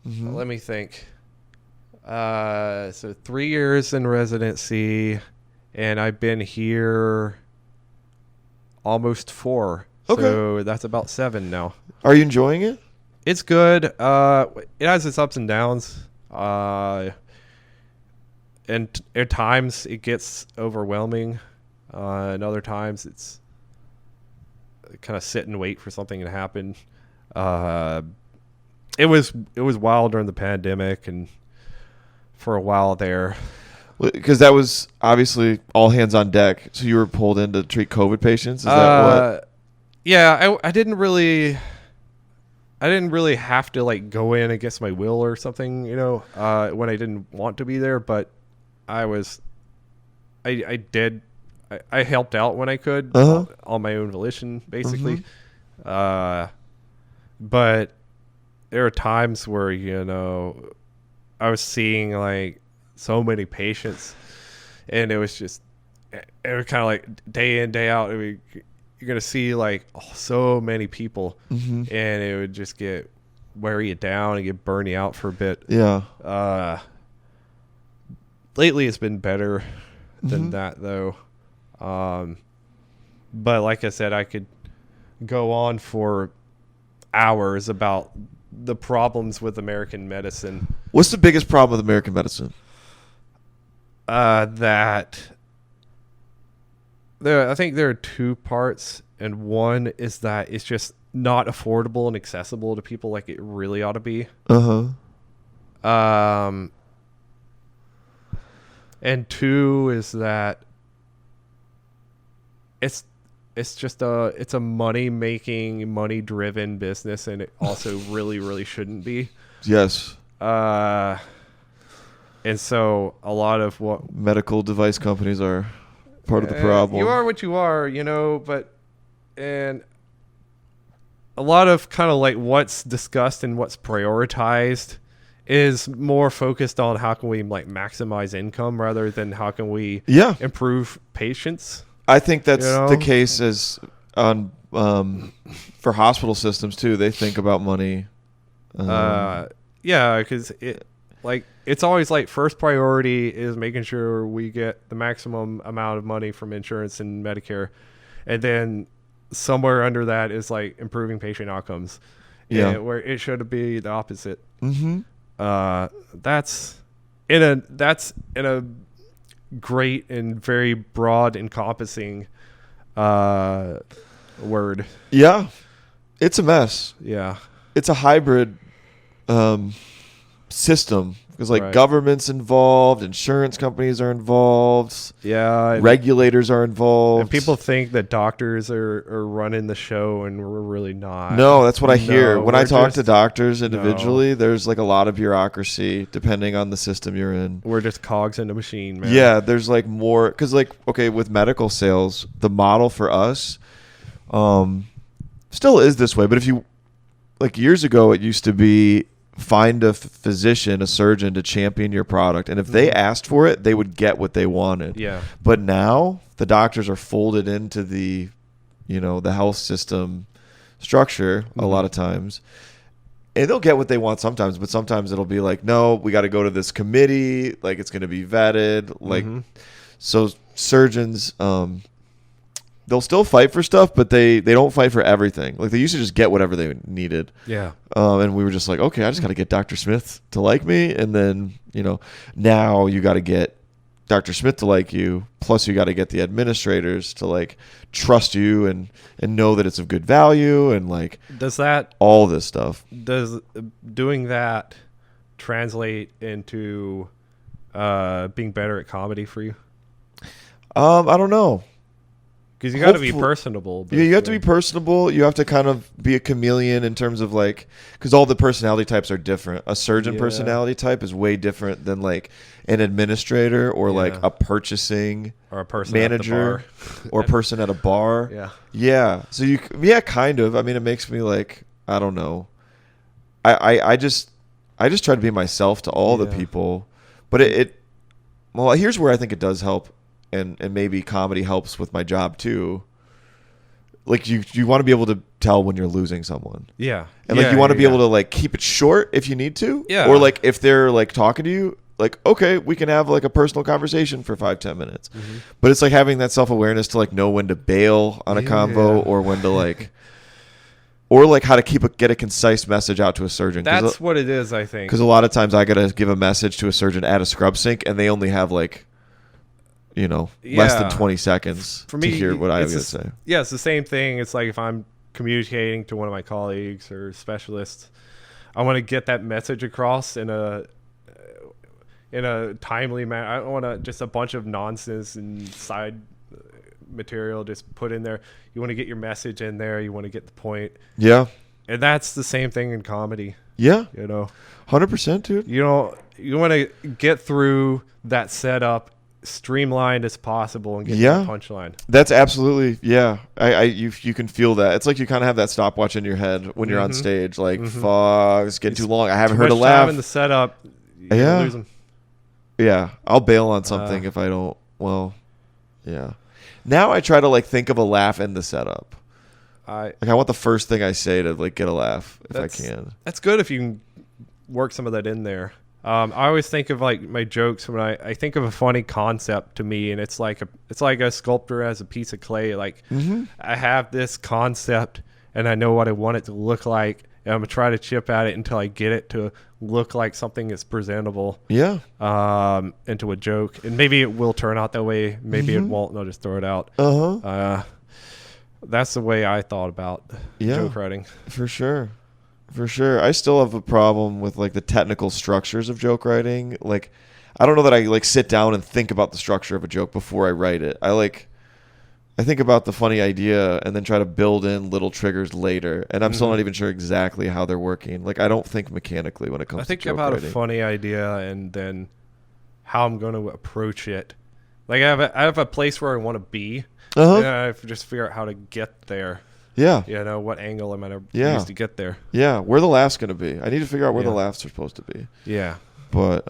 let me think. So 3 years in residency, and I've been here almost 4. Okay. So that's about 7 now. Are you enjoying it? It's good. It has its ups and downs. And at times it gets overwhelming. And other times it's kind of sit and wait for something to happen. It was wild during the pandemic and for a while there. Because that was obviously all hands on deck. So you were pulled in to treat COVID patients? Is that what? Yeah, I didn't really have to like go in against my will or something, when I didn't want to be there, but I helped out when I could on my own volition, basically. But there are times where, I was seeing like so many patients and it was kind of like day in, day out. You're going to see like so many people and it would just wear you down and get burn you out for a bit. Yeah. Lately it's been better than that though. But like I said, I could go on for hours about the problems with American medicine. What's the biggest problem with American medicine? I think there are 2 parts, and one is that it's just not affordable and accessible to people like it really ought to be. And 2 is that it's a money-making, money-driven business, and it also really, really shouldn't be. Yes. And so a lot of what medical device companies are part of the problem. You are what you are, and a lot of kind of like what's discussed and what's prioritized is more focused on how can we like maximize income rather than how can we Yeah. improve patients. I think that's You know? the case as on for hospital systems too. They think about money. Yeah, because it's always like first priority is making sure we get the maximum amount of money from insurance and Medicare, and then somewhere under that is like improving patient outcomes. Yeah. Where it should be the opposite. Mm-hmm. That's in a great and very broad encompassing word. Yeah. It's a mess. Yeah. It's a hybrid system because like Right. government's involved, insurance companies are involved, Yeah. regulators are involved. And people think that doctors are running the show, and we're really not. No, that's what I hear. When I we're talk to just- doctors individually, there's like a lot of bureaucracy depending on the system you're in. We're just cogs in the machine, man. Yeah, there's like more because like okay, with medical sales, the model for us still is this way. But if you like years ago, it used to be find a physician, a surgeon to champion your product, and if they asked for it, they would get what they wanted. Yeah. But now the doctors are folded into the the health system structure a lot of times. And they'll get what they want sometimes, but sometimes it'll be like, no, we got to go to this committee, like it's going to be vetted, like so surgeons they'll still fight for stuff, but they don't fight for everything. Like they used to just get whatever they needed. Yeah. And we were just like, okay, I just got to get Dr. Smith to like me. And then, now you got to get Dr. Smith to like you. Plus you got to get the administrators to like trust you and know that it's of good value. And like, Does all this stuff. doing that translate into being better at comedy for you? I don't know. Because you got to be Hopefully- personable. Yeah, you have to be personable. You have to kind of be a chameleon in terms of like, because all the personality types are different. A surgeon Yeah. personality type is way different than like an administrator or like Yeah. a purchasing or a person manager or a person at a bar. Yeah. Yeah. So kind of. I mean, it makes me like, I don't know. I just try to be myself to all the Yeah. people, but well, here's where I think it does help. And maybe comedy helps with my job too. Like you want to be able to tell when you're losing someone. Yeah. And like you want to be able to like keep it short if you need to. Yeah. Or like if they're like talking to you, like, okay, we can have like a personal conversation for 5-10 minutes. But it's like having that self-awareness to like know when to bail on a convo or when to like or like how to get a concise message out to a surgeon. That's what it is, I think. Because a lot of times I got to give a message to a surgeon at a scrub sink and they only have like less than 20 seconds For me, to hear what I was it's going to say. Yeah, it's the same thing. It's like if I'm communicating to one of my colleagues or specialists, I want to get that message across in a timely manner. I don't want to just a bunch of nonsense and side material just put in there. You want to get your message in there. You want to get the point. Yeah. And that's the same thing in comedy. Yeah. 100%, dude. You want to get through that setup streamlined as possible and get to the punchline. That's absolutely you can feel that. It's like you kind of have that stopwatch in your head when you're on stage like fuck, it's getting too long. I haven't heard a laugh. Time in the setup. You lose them. Yeah, I'll bail on something if I don't. Well, yeah. Now I try to like think of a laugh in the setup. I want the first thing I say to like get a laugh if I can. That's good if you can work some of that in there. I always think of like my jokes when I think of a funny concept to me, and it's like a sculptor has a piece of clay. Like I have this concept, and I know what I want it to look like, and I'm gonna try to chip at it until I get it to look like something that's presentable. Yeah. Into a joke, and maybe it will turn out that way. Maybe it won't, and I'll just throw it out. That's the way I thought about joke writing. For sure. I still have a problem with like the technical structures of joke writing. Like, I don't know that I like sit down and think about the structure of a joke before I write it. I think about the funny idea and then try to build in little triggers later. And I'm still not even sure exactly how they're working. Like, I don't think mechanically when it comes to joke writing. I think about a funny idea and then how I'm going to approach it. Like I have a place where I want to be. And I just figure out how to get there. Yeah. You know, what angle am I going to Yeah. use to get there? Yeah. Where the laugh's going to be. I need to figure out where the Yeah. laughs are supposed to be. Yeah. But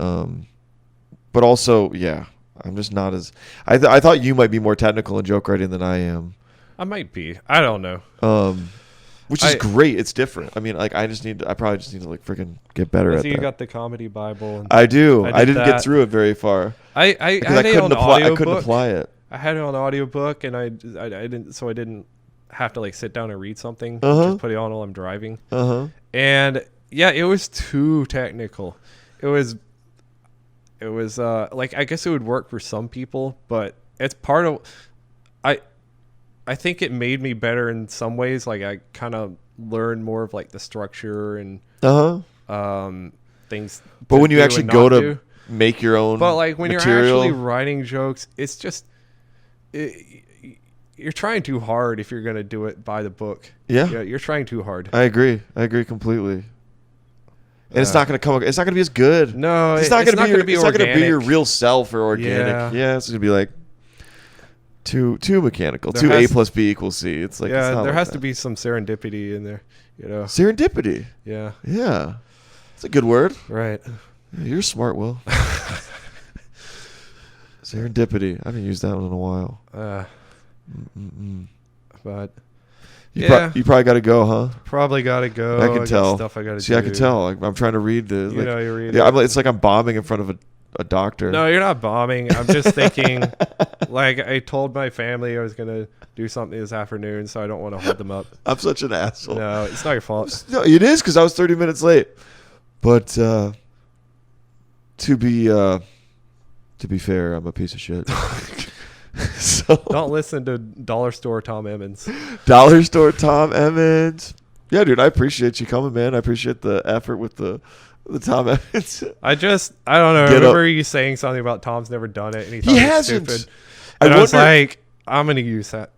also, yeah, I'm just not as. I thought you might be more technical in joke writing than I am. I might be. I don't know. Which is great. It's different. I mean, like, I probably just need to like freaking get better I at see that. you got the comedy Bible. And I do. I didn't get that. through it very far. I had it on I couldn't audiobook. apply it. I had it on audiobook, and I didn't have to like sit down and read something. Uh-huh. Just put it on while I'm driving. And yeah, it was too technical. It was like, I guess it would work for some people, but it's part of. I think it made me better in some ways. Like, I kind of learned more of like the structure and things. But when you do actually and go not to do. make your own, But like when material, you're actually writing jokes, it's just you're trying too hard if you're gonna do it by the book. Yeah, you're trying too hard. I agree completely. And it's not gonna it's not gonna be as good. No, it's not gonna be. It's not gonna be your organic. real self or organic. Yeah, it's gonna be like too mechanical. There A plus B equals C. It's like, yeah, it's not there like has that. to be some serendipity in there. You know, serendipity. yeah, Yeah, it's a good word. right. Yeah, you're smart, Will. Serendipity. I haven't used that one in a while. But You yeah, you probably got to go, huh? probably gotta go. I can got tell. stuff I gotta See, do. I can tell. I'm trying to read the. You know, you read Yeah, it. it's like I'm bombing in front of a doctor. No, you're not bombing. I'm just thinking, like, I told my family I was going to do something this afternoon, so I don't want to hold them up. I'm such an asshole. No, it's not your fault. No, it is, because I was 30 minutes late. But to be fair, I'm a piece of shit. So Don't listen to Dollar Store Tom Emmons. Dollar Store Tom Emmons. Yeah, dude, I appreciate you coming, man. I appreciate the effort with the Tom Emmons. I don't know. I remember you saying something about Tom's never done it, and he thought He it was hasn't. stupid. And I was like, I'm going to use that.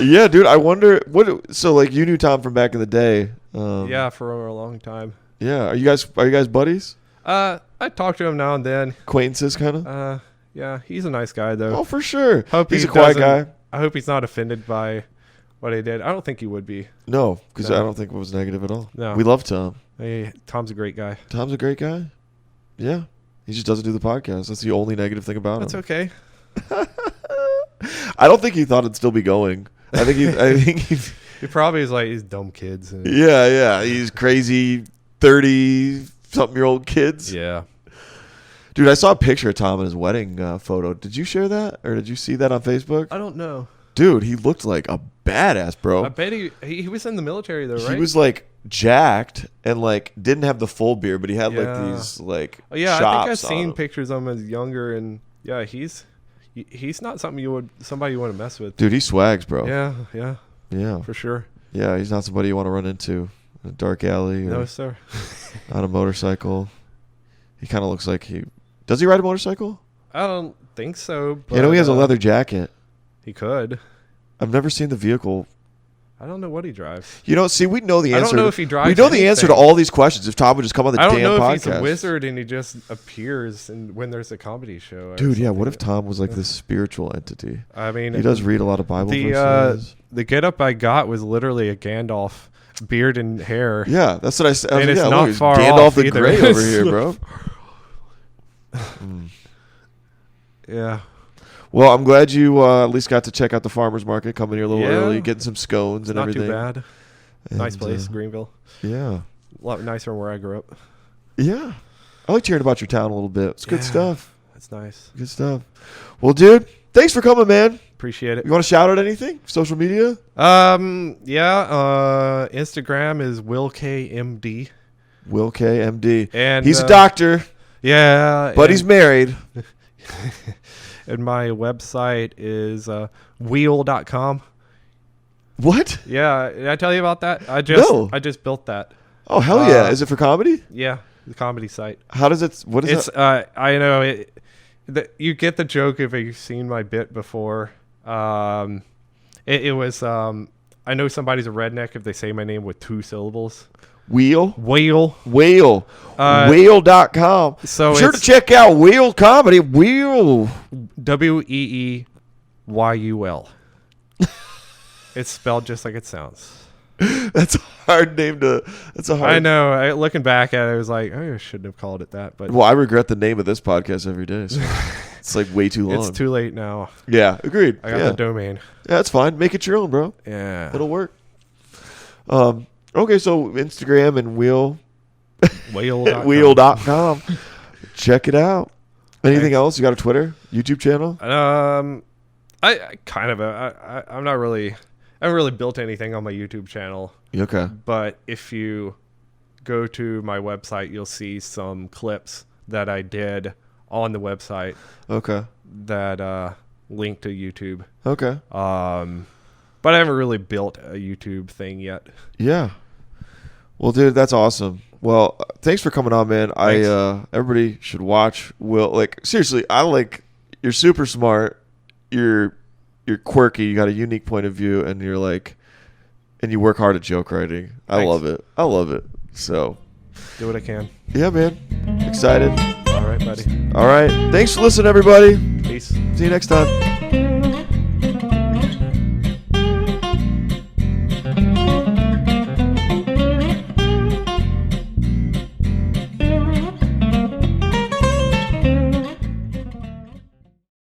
Yeah, dude, I wonder what. So, like, you knew Tom from back in the day. Yeah, for a long time. Yeah, are you guys buddies? I talk to him now and then. Acquaintances, kind of. Yeah, he's a nice guy though. Oh, for sure. Hope he's he a quiet guy. I hope he's not offended by what I did. I don't think he would be. No, because No. I don't think it was negative at all. No. We love Tom. Hey, Tom's a great guy. Tom's a great guy. Yeah, he just doesn't do the podcast. That's the only negative thing about That's him. okay. I don't think he thought it'd still be going. I think he. He probably is like these dumb kids. And Yeah. He's crazy 30-something-year-old kids. yeah. Dude, I saw a picture of Tom in his wedding photo. Did you share that? Or did you see that on Facebook? I don't know. Dude, he looked like a badass, bro. I bet he was in the military though, right? He was like jacked and like didn't have the full beard, but he had like Yeah. these like Oh, yeah, I chops think I've on seen him. pictures of him as younger, and yeah, he's not somebody you want to mess with. Dude, he swags, bro. Yeah, Yeah. for sure. Yeah, he's not somebody you want to run into in a dark alley or No, sir. on a motorcycle. He kind of looks like he... Does he ride a motorcycle? I don't think so. But, You know, he has a leather jacket. He could. I've never seen the vehicle. I don't know what he drives. You know, see, we know the I answer. don't know if he drives We know the answer to anything. all these questions if Tom would just come on the I damn don't know podcast. if he's a wizard and he just appears when there's a comedy show. Or Dude, yeah, what if something. Tom was like this spiritual entity? I mean, He does read a lot of Bible the verses. the getup I got was literally a Gandalf beard and hair. Yeah, that's what I said. I was And like, it's yeah, not look, he's far Gandalf off the either. Grey over here, bro. Yeah. Well, I'm glad you at least got to check out the farmer's market, coming here a little Yeah. early, getting some scones and Not everything. too bad. Nice And, place, Greenville. Yeah. A lot nicer than where I grew up. Yeah. I like hearing about your town a little bit. It's good Yeah. stuff. That's nice. Good stuff. Well, dude, thanks for coming, man. Appreciate it. You want to shout out anything? Social media? Yeah. Instagram is WillKMD. Will K, MD. And He's a doctor, Yeah. but he's married. And my website is wheel.com. What? Yeah, did I tell you about that? I No. just built that. Oh, hell yeah. Is it for comedy? Yeah, the comedy site. How does it, what is It's that? I know it. You get the joke if you've seen my bit before. It was I know somebody's a redneck if they say my name with 2 syllables. Wheel? Wheel. Wheel. Wheel.com. So Be sure to it's check out Wheel Comedy. Wheel. WEEYUL. It's spelled just like it sounds. That's a hard name to. That's a hard. I know. Looking back at it, I was like, oh, I shouldn't have called it that. But Well, I regret the name of this podcast every day. So it's like way too long. it's too late now. Yeah, agreed. I got the domain. Yeah, that's fine. Make it your own, bro. Yeah. It'll work. Okay, so Instagram and Wheel.com. wheel.com. Check it out. Anything else? You got a Twitter, YouTube channel? I kind of I'm not really. I haven't really built anything on my YouTube channel. Okay. But if you go to my website, you'll see some clips that I did on the website. Okay. That link to YouTube. Okay. But I haven't really built a YouTube thing yet. Yeah. Well, dude, that's awesome. Well, thanks for coming on, man. Thanks. Everybody should watch Will. Like, seriously, you're super smart. You're quirky. You got a unique point of view, and and you work hard at joke writing. I love it. So, do what I can. Yeah, man. Excited. All right, buddy. All right. Thanks for listening, everybody. Peace. See you next time.